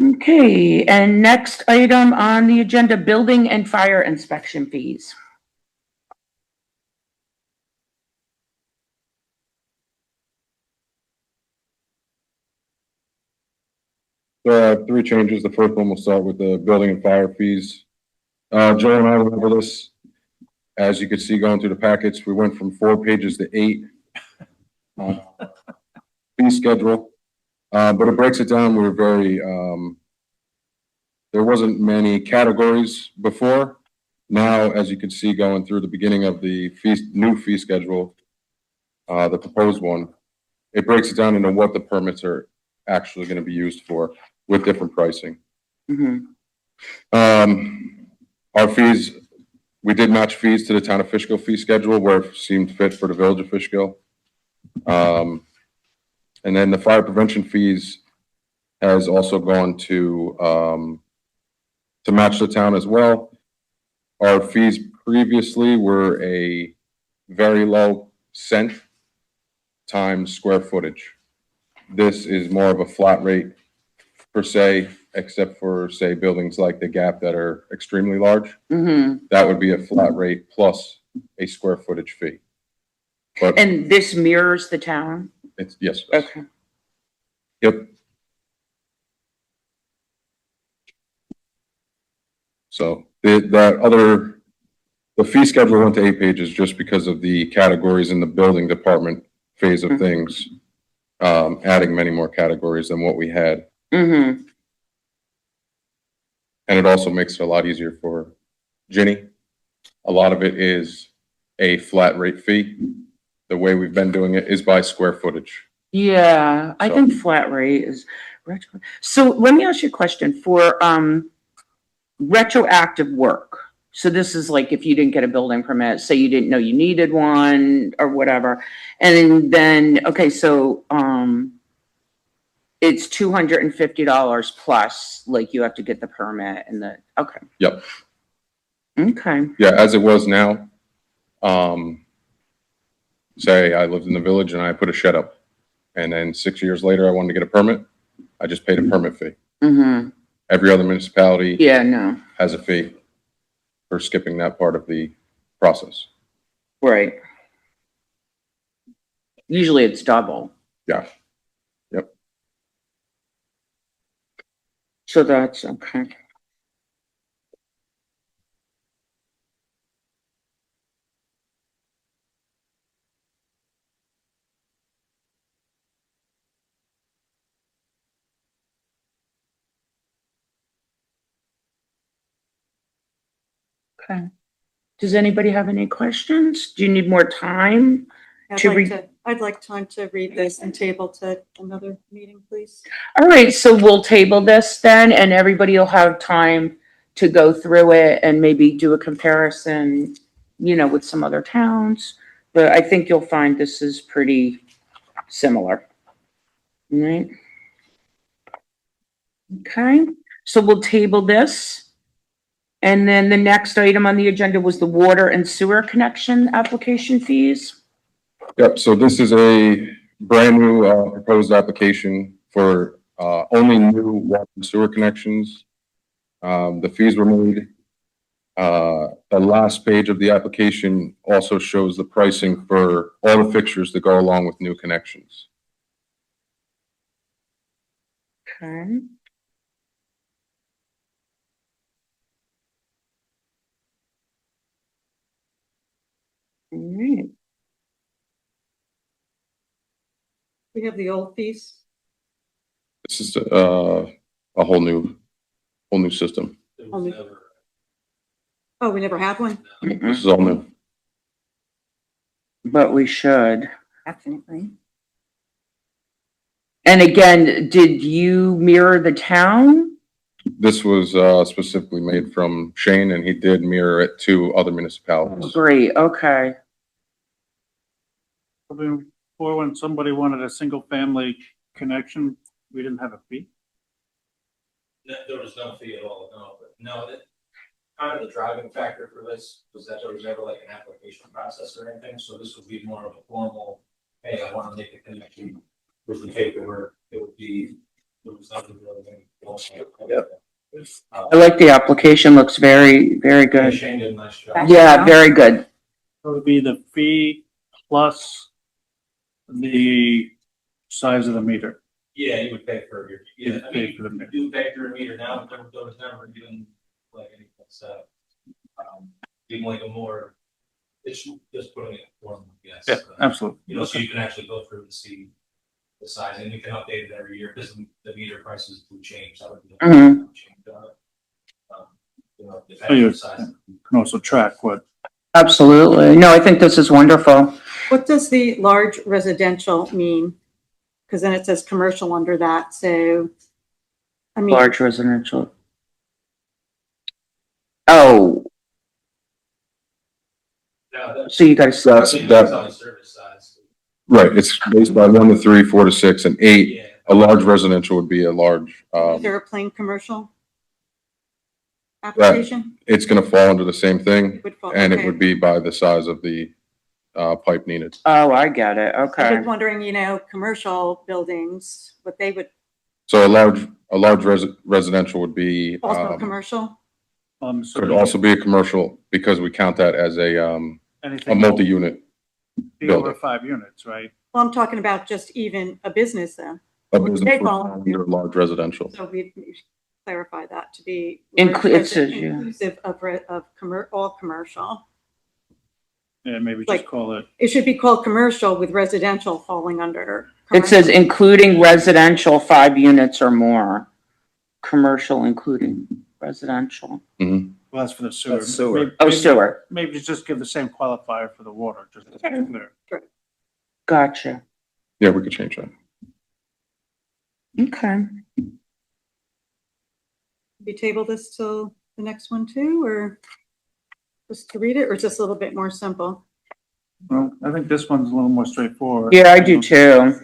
Okay, and next item on the agenda, building and fire inspection fees. There are three changes. The first one will start with the building and fire fees. Joe and I remember this. As you could see going through the packets, we went from 4 pages to 8. Fee schedule, but it breaks it down. We're very, there wasn't many categories before. Now, as you can see going through the beginning of the new fee schedule, the proposed one, it breaks it down into what the permits are actually going to be used for with different pricing. Mhm. Our fees, we did match fees to the town of Fishkill fee schedule where it seemed fit for the village of Fishkill. And then the fire prevention fees has also gone to match the town as well. Our fees previously were a very low cent times square footage. This is more of a flat rate per se, except for, say, buildings like the Gap that are extremely large. Mm-hmm. That would be a flat rate plus a square footage fee. But And this mirrors the town? it's, yes. Okay. Yep. So the fee schedule went to 8 pages just because of the categories in the building department phase of things, adding many more categories than what we had. Mm-hmm. And it also makes it a lot easier for Ginny. A lot of it is a flat rate fee. The way we've been doing it is by square footage. Yeah, I So- think flat rate is retro. So let me ask you a question for retroactive work. So this is like if you didn't get a building permit, say you didn't know you needed one or whatever. And then, okay, so it's $250 plus, like you have to get the permit and the, okay. Yep. Okay. Yeah, as it was now, say I lived in the village and I put a shed up. And then 6 years later, I wanted to get a permit. I just paid a permit fee. Mm-hmm. Every other municipality Yeah, no, has a fee for skipping that part of the process. right. Usually it's double. Yeah. Yep. So that's okay. Okay. Does anybody have any questions? Do you need more time? I'd like time to read this and table to another meeting, please. All right, so we'll table this then, and everybody will have time to go through it and maybe do a comparison, with some other towns. But I think you'll find this is pretty similar. All right. Okay, so we'll table this. And then the next item on the agenda was the water and sewer connection application fees. Yep, so this is a brand new proposed application for only new water and sewer connections. The fees were made. The last page of the application also shows the pricing for all the fixtures that go along with new connections. Okay. All right. We have the old fees. This is a whole new system. Oh, we never had one? This is all new. But we should. Definitely. And again, did you mirror the town? This was specifically made from Shane, and he did mirror it to other municipalities. Great, okay. I mean, before when somebody wanted a single family connection, we didn't have a fee. There was no fee at all, that kind of the driving factor for this was that there was never like an application process or anything, so this would be more of a formal, hey, I want to make a connection with the paperwork, there was nothing really. Yep. I like the application, looks very, very good. Shane did a nice job. Yeah, very good. It would be the fee plus the size of the meter. Yeah, you would pay for your, You'd pay for the meter. you pay for a meter now, but there was never even like anything set. Even like a more, it's just putting it in form, yes. Yeah, absolutely. You know, so you can actually go through and see the size, and you can update it every year, because the meter prices do change, that would be. Mhm. Change on it. You know, Oh, depending on you the size. can also track what, Absolutely. No, I think this is wonderful. What does the large residential mean? Because then it says commercial under that, so, I mean, Large residential. Oh, Now, that's, so you guys, I That's, think that's on that, the service size. right, it's based by 1 to 3, 4 to 6, and 8. Yeah. A large residential would be a large, is there a plain commercial application? it's gonna fall under the same thing, It would fall- and it okay. would be by the size of the, pipe needed. oh, I get it, I okay. was wondering, commercial buildings, what they would, So a large residential would be, also commercial? could also be a commercial, because we count that as a anything multi-unit be over building. 5 units, right? Well, I'm talking about just even a business then, A business They would fall fall under large residential. so we clarify that to be. It says, yeah. Inclusive of all commercial. And maybe Like- just call it, It should be called commercial with residential falling under. It says commercial. including residential 5 units or more. Commercial including residential. Mhm. well, that's for the sewer. That's sewer. Maybe- Oh, sewer. Maybe just give the same qualifier for the water, just to be clear. Gotcha. Yeah, we could change that. Okay. We table this till the next one too, or just to read it, or is this a little bit more simple? Well, I think this one's a little more straightforward. Yeah, I do too.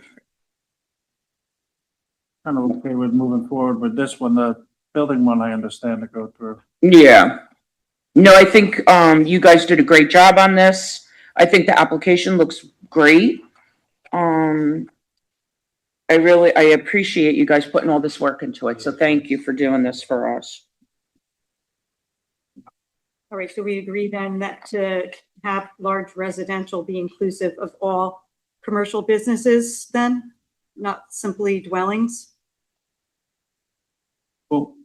Kind of okay with moving forward with this one, the building one, I understand to go through. Yeah. No, I think, you guys did a great job on this. I think the application looks great. I appreciate you guys putting all this work into it, so thank you for doing this for us. All right, so we agree then that to have large residential be inclusive of all commercial businesses then, not simply dwellings? Well,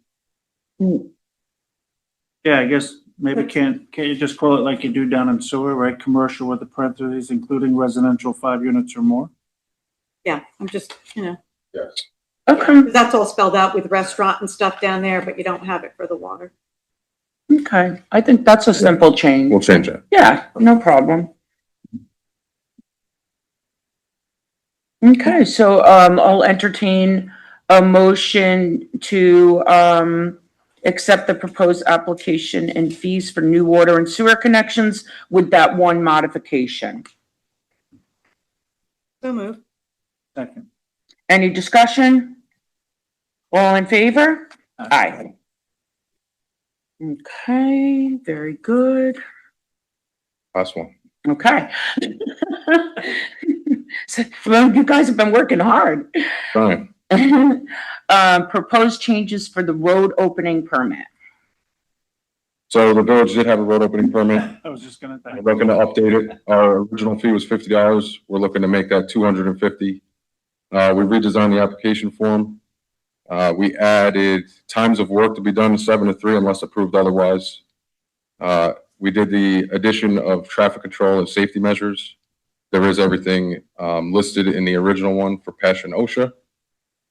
yeah, I guess maybe can't you just call it like you do down in sewer, right? Commercial with the parentheses, including residential 5 units or more? Yeah, I'm just, Yes. Okay, that's all spelled out with restaurant and stuff down there, but you don't have it for the water. okay. I think that's a simple change. We'll change that. Yeah, no problem. Okay, so, I'll entertain a motion to, accept the proposed application and fees for new water and sewer connections with that one modification. So move. Second. Any discussion? All in favor? Aye. Okay, very good. Last one. Okay. So, well, you guys have been working hard. Fine. Proposed changes for the road opening permit. So the village did have a road opening permit. I was just gonna We're think. looking to update it. Our original fee was $50. We're looking to make that $250. We redesigned the application form. We added times of work to be done 7 to 3 unless approved otherwise. We did the addition of traffic control and safety measures. There is everything listed in the original one for PESH and OSHA,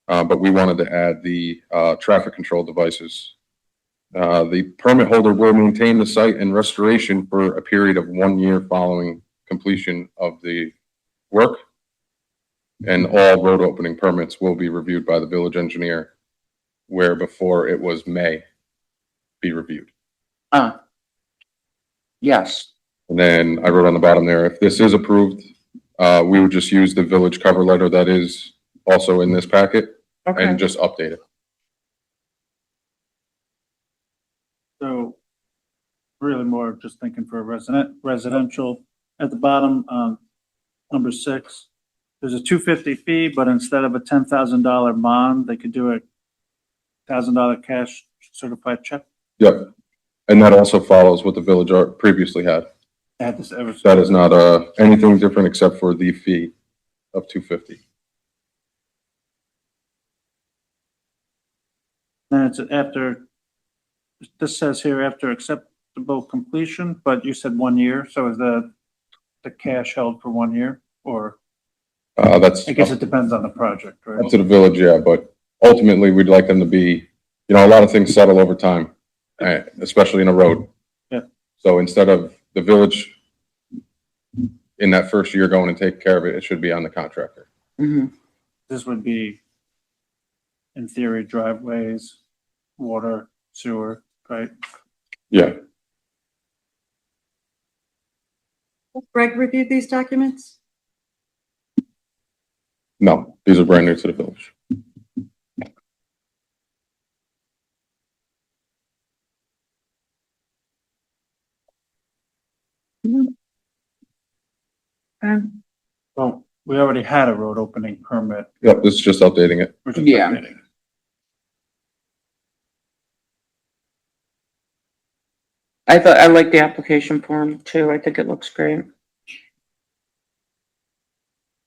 but we wanted to add the traffic control devices. The permit holder will maintain the site and restoration for a period of 1 year following completion of the work. And all road opening permits will be reviewed by the village engineer where before it was may be reviewed. Yes. And then I wrote on the bottom there, if this is approved, we would just use the village cover letter that is also in this packet Okay. and just update it. So really more just thinking for a residential. At the bottom, number 6, there's a $250 fee, but instead of a $10,000 bond, they could do a $1,000 cash certified check. Yep. And that also follows what the village previously had. Had this ever. That is not, anything different except for the fee of $250. Then it's after, this says here after acceptable completion, but you said 1 year, so is the cash held for 1 year, or? That's I guess up it depends on the project, right? to the village, yeah, but ultimately, we'd like them to be, you know, a lot of things settle over time, especially in a road. Yeah. So instead of the village in that first year going and taking care of it, it should be on the contractor. Mhm. This would be, in theory, driveways, water, sewer, right? Yeah, Greg reviewed these documents? no, these are brand new to the village. Well, we already had a road opening permit. Yep, this is just updating it. We're just Yeah. updating it. I like the application form too. I think it looks great.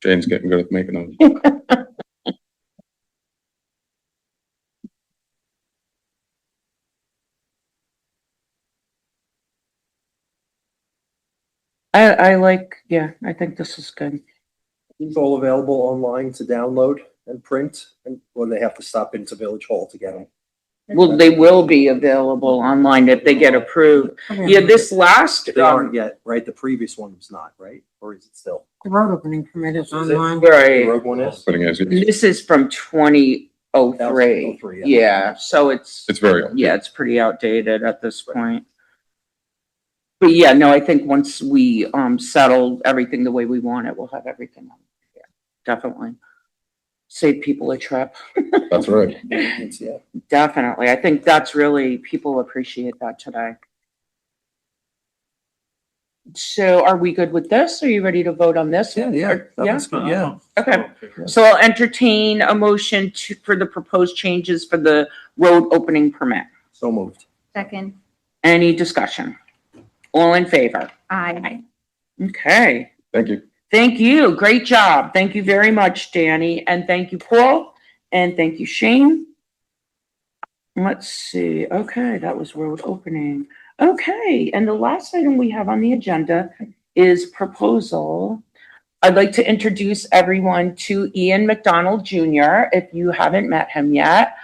Jane's getting good at making them. I like, yeah, I think this is good. It's all available online to download and print, or they have to stop into Village Hall to get them. Well, they will be available online if they get approved. Yeah, this last, They aren't yet, right? The previous one was not, right? Or is it still? The road opening permit is Is it? online. The right, road one is? Putting it as, this is from 2003. 2003, Yeah, so it's, it's very old. yeah, it's pretty outdated at this point. But yeah, no, I think once we settle everything the way we want it, we'll have everything on. Yeah, definitely. Save people a trip. That's right. Yeah. Definitely. I think that's really, people appreciate that today. So are we good with this? Are you ready to vote on this? Yeah, Or- that was good, yeah. Okay. So I'll entertain a motion for the proposed changes for the road opening permit. So moved. Second. Any discussion? All in favor? Aye. Okay. Thank you. Thank you. Great job. Thank you very much, Danny. And thank you, Paul. And thank you, Shane. Let's see. Okay, that was road opening. Okay, and the last item we have on the agenda is proposal. I'd like to introduce everyone to Ian McDonald Jr., if you haven't met him yet.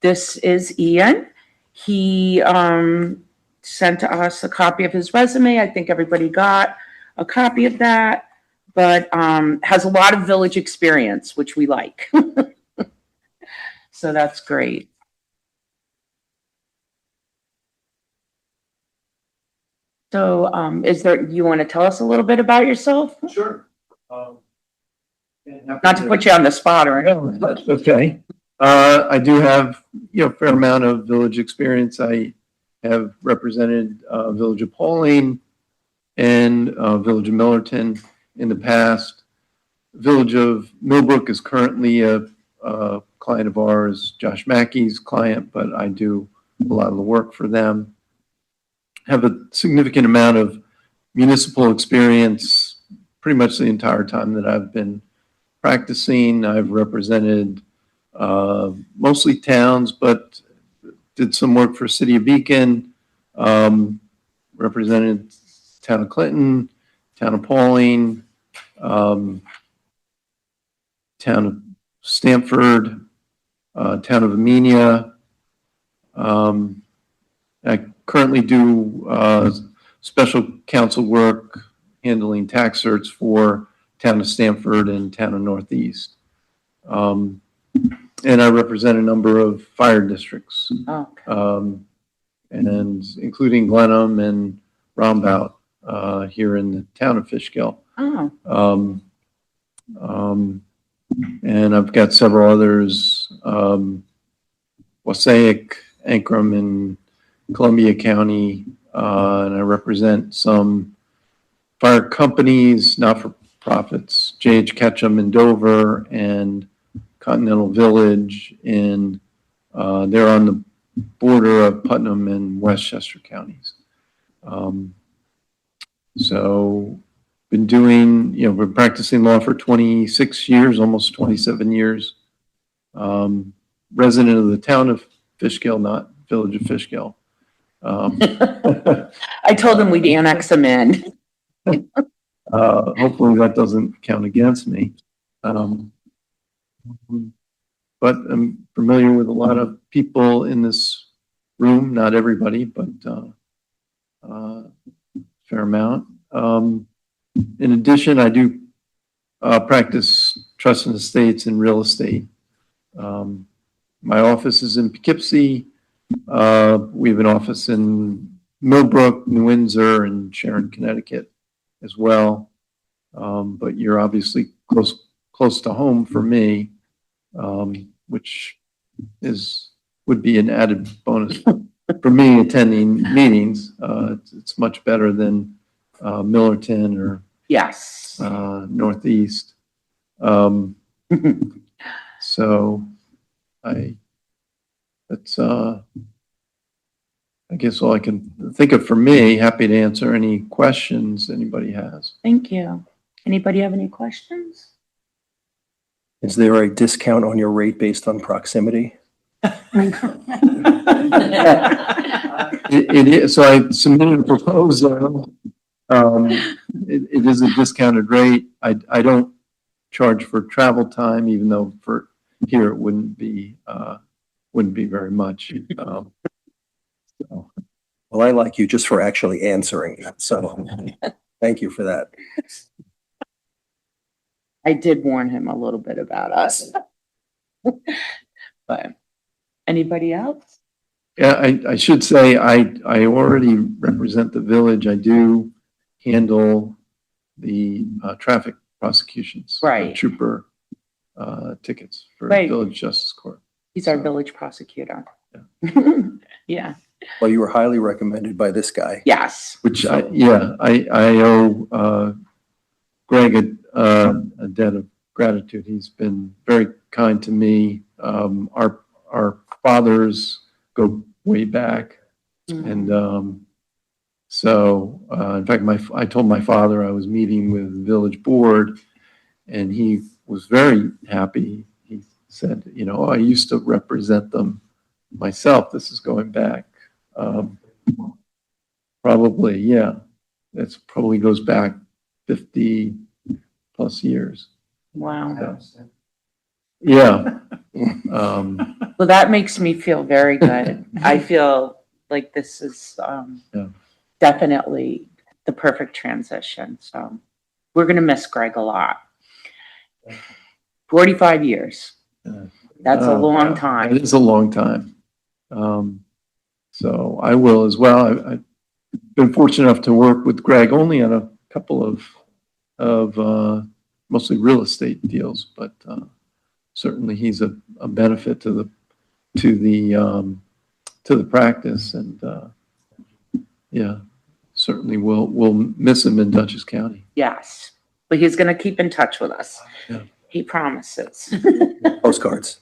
This is Ian. He sent us a copy of his resume. I think everybody got a copy of that, but has a lot of village experience, which we like. So that's great. So you want to tell us a little bit about yourself? Sure. Not to put you on the spot or anything. That's okay. I do have, a fair amount of village experience. I have represented Village of Pauline and Village of Millerton in the past. Village of Millbrook is currently a client of ours, Josh Mackey's client, but I do a lot of the work for them. Have a significant amount of municipal experience pretty much the entire time that I've been practicing. I've represented mostly towns, but did some work for City of Beacon, represented Town of Clinton, Town of Pauline, Town of Stamford, Town of Amenia. I currently do special counsel work handling tax certs for Town of Stamford and Town of Northeast. And I represent a number of fire districts, Okay. and including Glenham and Rombout, here in the town of Fishkill. Oh, And I've got several others, Wassaic, Ankrum, and Columbia County, and I represent some fire companies, not-for-profits, J.H. Ketchum in Dover and Continental Village, and they're on the border of Putnam and Westchester counties. So been doing, been practicing law for 26 years, almost 27 years. Resident of the town of Fishkill, not village of Fishkill. I told him we'd annex him in. Hopefully that doesn't count against me. But I'm familiar with a lot of people in this room, not everybody, but fair amount. In addition, I do practice trust and estates and real estate. My office is in Poughkeepsie. We have an office in Millbrook, New Windsor, and Sharon, Connecticut as well. But you're obviously close to home for me, which would be an added bonus for me attending meetings. It's much better than Millerton or Yes. Northeast. So that's I guess all I can think of for me. Happy to answer any questions anybody has. Thank you. Anybody have any questions? Is there a discount on your rate based on proximity? It is, so I submitted a proposal. It is a discounted rate. I don't charge for travel time, even though for here it wouldn't be very much. So. Well, I like you just for actually answering that, so thank you for that. I did warn him a little bit about us. But anybody else? Yeah, I should say I already represent the village. I do handle the traffic prosecutions. Right. Trooper tickets for Right. Village Justice Court. He's our village prosecutor. Yeah. Well, you were highly recommended by this guy. Yes. Which I owe Greg a debt of gratitude. He's been very kind to me. Our fathers go way back. And so, in fact, I told my father I was meeting with the village board, and he was very happy. He said, I used to represent them myself. This is going back. Probably, yeah. That's probably goes back 50 plus years. Wow. Yeah. Well, that makes me feel very good. I feel like this is definitely the perfect transition. So we're going to miss Greg a lot. 45 years. That's a long time. It is a long time. So I will as well. I've been fortunate enough to work with Greg only on a couple of mostly real estate deals, but certainly he's a benefit to the practice, and yeah, certainly we'll miss him in Dutchess County. Yes, but he's going to keep in touch with us. Yeah. He promises. Postcards.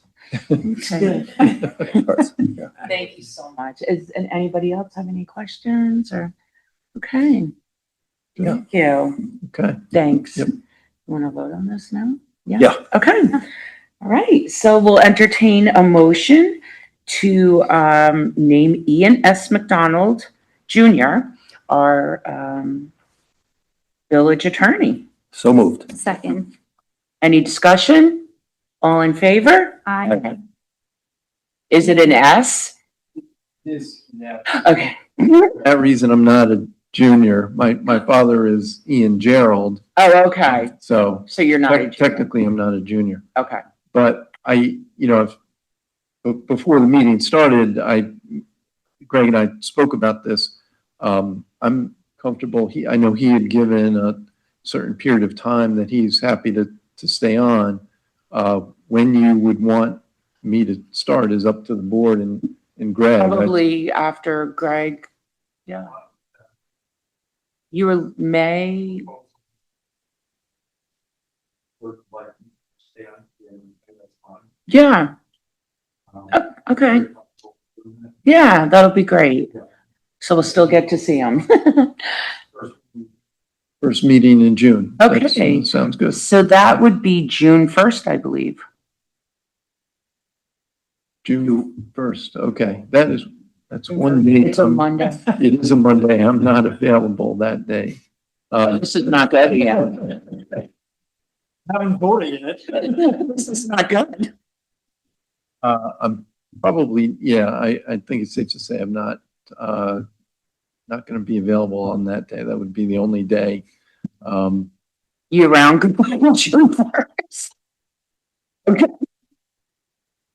Okay. Postcards, yeah. Thank you so much. And anybody else have any questions or? Okay. Yeah. Thank you. Okay. Thanks. Yep. You want to vote on this now? Yeah. Okay. All right. So we'll entertain a motion to name Ian S. McDonald Jr. our village attorney. So moved. Second. Any discussion? All in favor? Aye. Is it an S? Yes. Yeah. Okay. For that reason, I'm not a junior. My father is Ian Gerald. Oh, okay. So So you're not a junior. technically I'm not a junior, Okay. but I've before the meeting started, Greg and I spoke about this. I'm comfortable. I know he had given a certain period of time that he's happy to stay on. When you would want me to start is up to the board and Greg. Probably after Greg, yeah. You were May, yeah. Oh, okay, yeah, that'll be great. So we'll still get to see him. First meeting in June. Okay. Sounds good. So that would be June 1st, I believe. June 1st. Okay, that's one day. It's a Monday. It is a Monday. I'm not available that day. This is not good, yeah. Haven't voted yet. This is not good. I'm probably, yeah, I think it's safe to say I'm not going to be available on that day. That would be the only day. Year round, goodbye, June 1st. Okay.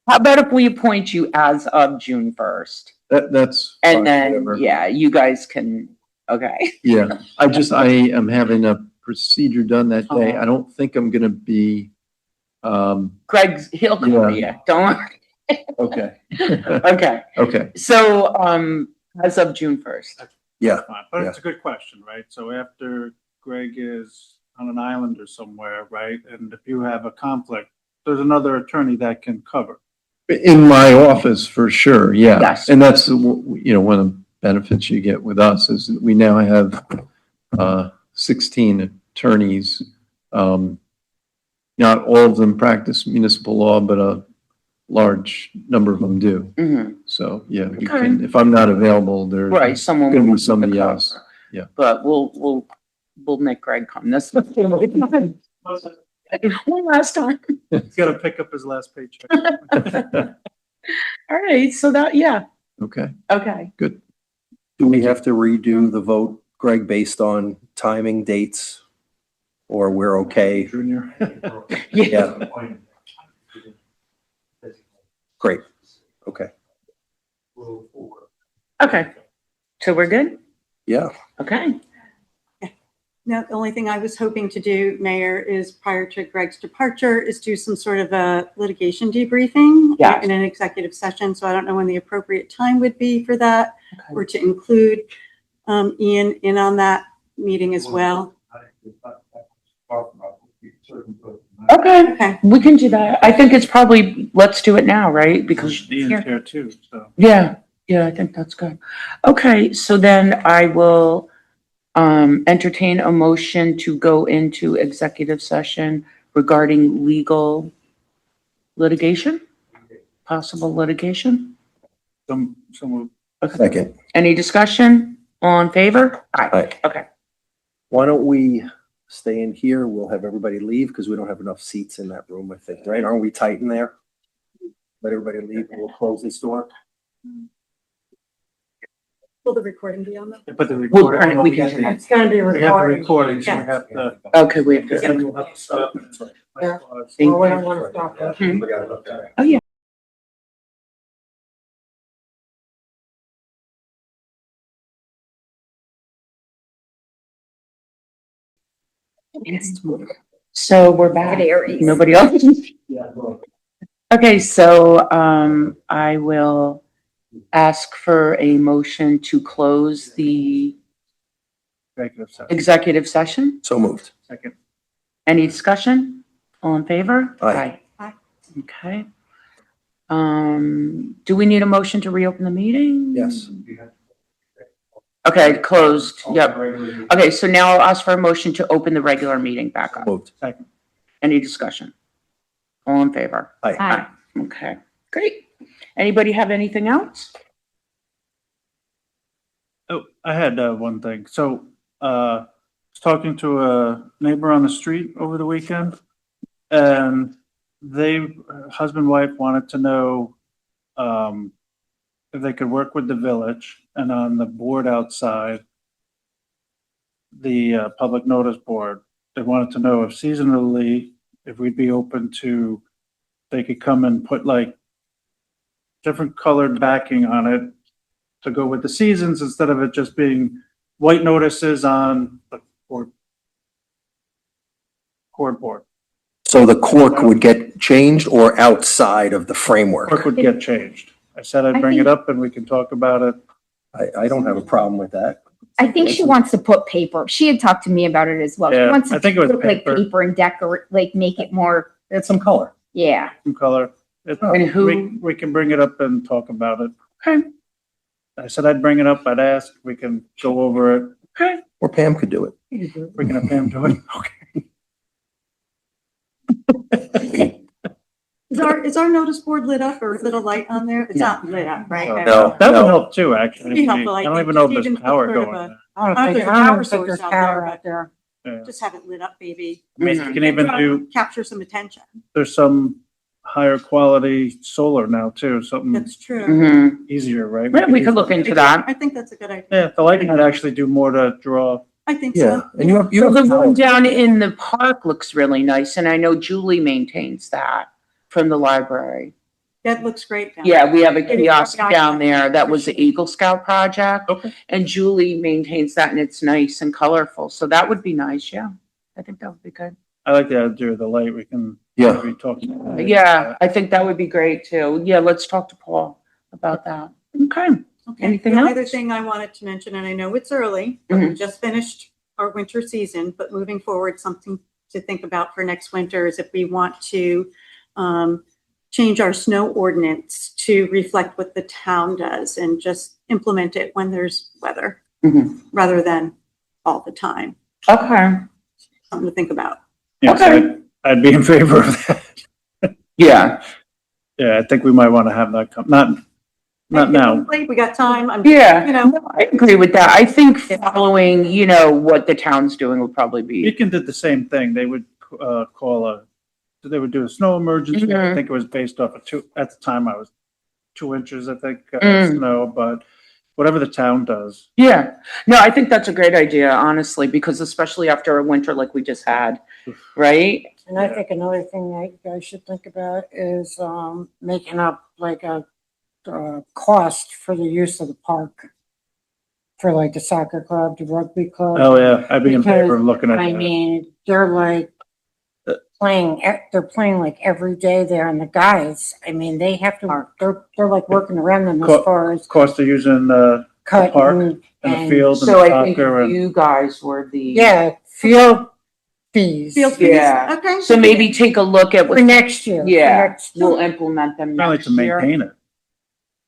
How about if we appoint you as of June 1st? That's. And fine, then, whatever. yeah, you guys can, okay. Yeah, I am having a procedure done that day. I don't think I'm going to be, Greg's, he'll cover you, don't worry. okay. Okay, Okay, so, as of June 1st. yeah. But it's a good question, right? So after Greg is on an island or somewhere, right? And if you have a conflict, there's another attorney that can cover. In my office, for sure, yeah. Yes. And that's, one of the benefits you get with us is that we now have 16 attorneys. Not all of them practice municipal law, but a large number of them do. Mhm. So, yeah, you Okay. can, if I'm not available, there's Right, someone. going to will be somebody cover. else. Yeah. But we'll make Greg come this. One last time. He's got to pick up his last paycheck. All right, so that, yeah, Okay, okay. good. Do we have to redo the vote, Greg, based on timing, dates? Or we're okay? Junior. Yeah. Great. Okay. Okay, so we're good? Yeah. Okay. Now, the only thing I was hoping to do, Mayor, is prior to Greg's departure, is do some sort of a litigation debriefing Yes. in an executive session. So I don't know when the appropriate time would be for that, Okay. or to include Ian in on that meeting as well. Okay, Okay. we can do that. I think it's probably, let's do it now, right? Because, Ian's here too, so. yeah, I think that's good. Okay, so then I will entertain a motion to go into executive session regarding legal litigation, possible litigation. Some, Okay. Second. Any discussion? All in favor? Aye. Okay. Why don't we stay in here? We'll have everybody leave because we don't have enough seats in that room, I think, right? Aren't we tight in there? Let everybody leave and we'll close this door. Will the recording be on them? but the We'll turn it, we can recording. turn it. It's gonna be We have the recorded. recording, so we have to. Okay, we have to. We'll have to stop. Yeah. Thank Well, we you. don't want to stop it. Oh, yeah. So we're back. Nobody else? Okay, so I will ask for a motion to close the Executive session. executive session. So moved. Second. Any discussion? All in favor? Aye. Aye. Okay. Do we need a motion to reopen the meeting? Yes. Okay, closed. Yep. Okay, so now I'll ask for a motion to open the regular meeting back up. Moved. Second. Any discussion? All in favor? Aye. Aye. Okay, great. Anybody have anything else? Oh, I had one thing. So, I was talking to a neighbor on the street over the weekend, and husband and wife wanted to know if they could work with the village, and on the board outside, the public notice board, they wanted to know if seasonally, if we'd be open to, they could come and put like different colored backing on it to go with the seasons instead of it just being white notices on the board. So the cork would get changed or outside of the framework? Cork would get changed. I said I'd bring it up and we can talk about it. I don't have a problem with that. I think she wants to put paper. She had talked to me about it as well. She Yeah, wants to I think it was put like paper. paper and decorate, like make it more, Add some color. yeah. Some color. And who- We can bring it up and talk about it. Okay. I said I'd bring it up, I'd ask, we can go over it. Okay. Or Pam could do it. We can have Pam do it. Okay. Is our notice board lit up or is it a light on there? It's not lit up, right? No. That would help too, actually. Be helpful, I I don't think, even know if just there's even power sort of going a- there. I don't there's think, a I don't power think source there's out power there, out there. Yeah. Just have it lit up, maybe. I mean, you can even do, Capture some attention. there's some higher quality solar now too, something That's true. Mhm. easier, right? Yeah, we could look into that. I think that's a good idea. Yeah, the lighting might actually do more to draw. I think Yeah, so. and you So the have one power. down in the park looks really nice, and I know Julie maintains that from the library. That looks great down Yeah, we have a It is kiosk nice. down there. That was the Eagle Scout project. Okay. And Julie maintains that and it's nice and colorful. So that would be nice, yeah. I think that would be good. I like the idea of the light, we can. Yeah. maybe talk about it. Yeah, I think that would be great too. Yeah, let's talk to Paul about that. Okay. Okay. Anything The else? other thing I wanted to mention, and I know it's early, but we just finished our winter season, but moving forward, something to think about for next winter is if we want to change our snow ordinance to reflect what the town does and just implement it when there's weather Mhm. rather than all the time. Okay. Mm-hmm. Something to think about. Yes, Okay. I'd be in favor of that. Yeah. Yeah, I think we might want to have that come, not now. We got time. I'm, Yeah. you know, No, I agree with that. I think following, what the town's doing would probably be, Beacon did the same thing. They would they would do a snow emergency. I Mhm. think it was based off of at the time I was 2 inches, I think, Mm. snow, but whatever the town does. yeah. No, I think that's a great idea, honestly, because especially after a winter like we just had, right? And I think another thing that you guys should think about is, making up like a, cost for the use of the park. For like the soccer club, the rugby club. Oh, yeah, I'd be in favor of Because, looking at I that. mean, they're like they're playing like every day there, and the guys, I mean, they have to, they're like working around them as far as Cost of using the park cutting and the and, field and So I think soccer and. you guys were the. yeah, field fees. feel free. Yeah. Okay. So maybe take a look at For what, next year. for yeah, next- we'll implement them Not like next to year. maintain it.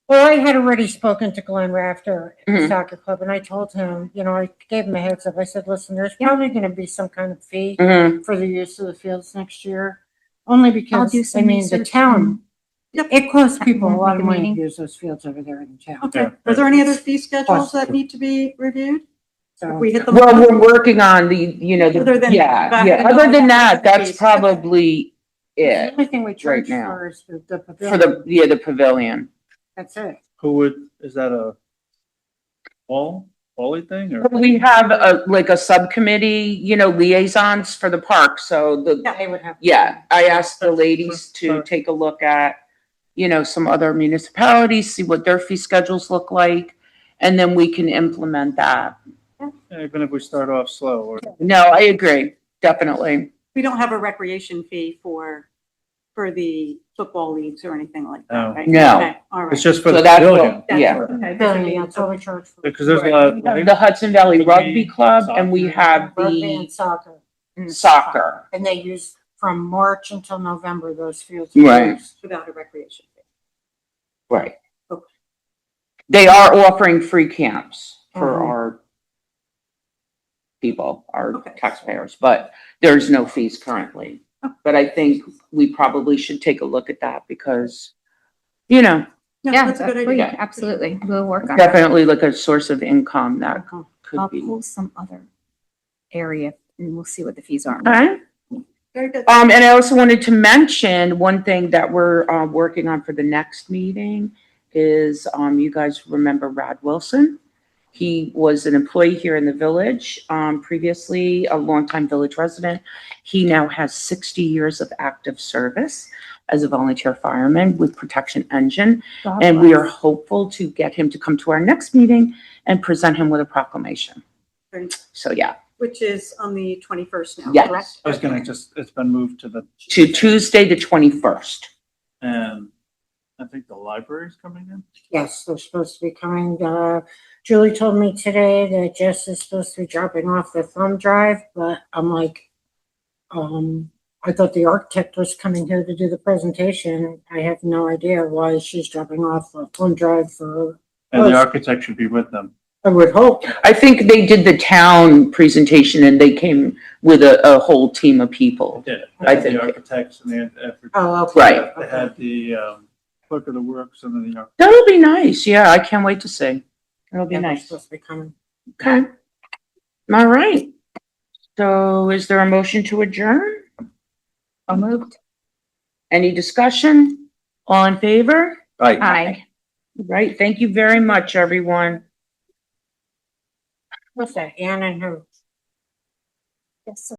Well, I had already spoken to Glenn Rafter at the Mhm. soccer club, and I told him, I gave him a heads up. I said, listen, there's probably gonna be some kind of fee Mhm. for the use of the fields next year. Only I'll do because, some the research town, Yep. it costs people a Won't lot make of a money meeting. to use those fields over there in town. Okay. Yeah. Are there any other fee schedules Plus- that need to be reviewed? If So, we hit them. Well, we're working on Other than yeah, that, yeah. no, Other than that's that, that's fees. probably the it only thing we charge now. for is the for pavilion. the pavilion. That's it. Is that a Wally thing or? We have a subcommittee, liaisons for the park. So They would have. I asked the ladies to take a look at, some other municipalities, see what their fee schedules look like, and then we can implement that. Even if we start off slow or. No, I agree, definitely. We don't have a recreation fee for the football leagues or anything like No. that, right? No. Okay, all right. It's just for So the that's pavilion. what, That's yeah. what- okay, Pavilion, that's all we charge for. Because there's a lot. The Hudson Valley Rugby Club, and we have Rugby the and soccer. soccer. And they use from March until November, those fields. Right. Without a recreation fee. Right. Okay. They are offering free camps for Mhm. our people, our Okay. taxpayers, but there's no fees currently. Oh. But I think we probably should take a look at that because, No, Yeah, that's a good agree. idea. Absolutely. We'll work on it. definitely like a source of income that Uh-huh. could I'll be. pull some other area and we'll see what the fees are. All right. Very good. And I also wanted to mention one thing that we're working on for the next meeting is, you guys remember Rod Wilson? He was an employee here in the village, previously a longtime village resident. He now has 60 years of active service. as a volunteer fireman with Protection Engine. And we are hopeful to get him to come to our next meeting and present him with a proclamation. So yeah, Which is on the 21st now, Yes. correct? I was gonna it's been moved to to Tuesday, the 21st. and I think the library's coming in. Yes, they're supposed to be coming. Julie told me today that Jess is supposed to be dropping off the thumb drive, but I'm like, I thought the architect was coming here to do the presentation. I have no idea why she's dropping off the thumb drive for, And the architect should be with them. I would hope. I think they did the town presentation and they came with a whole team of people. They did. I They had think- the architects and the, Oh, okay. Right. they had the, clerk of the works and then the architect. That'll be nice. Yeah, I can't wait to see. It'll be Yeah, they're nice. supposed to be coming. Okay. All right. So is there a motion to adjourn? I'll move. Any discussion? All in favor? Aye. Right. Thank you very much, everyone. What's that, Ann and who? Yes.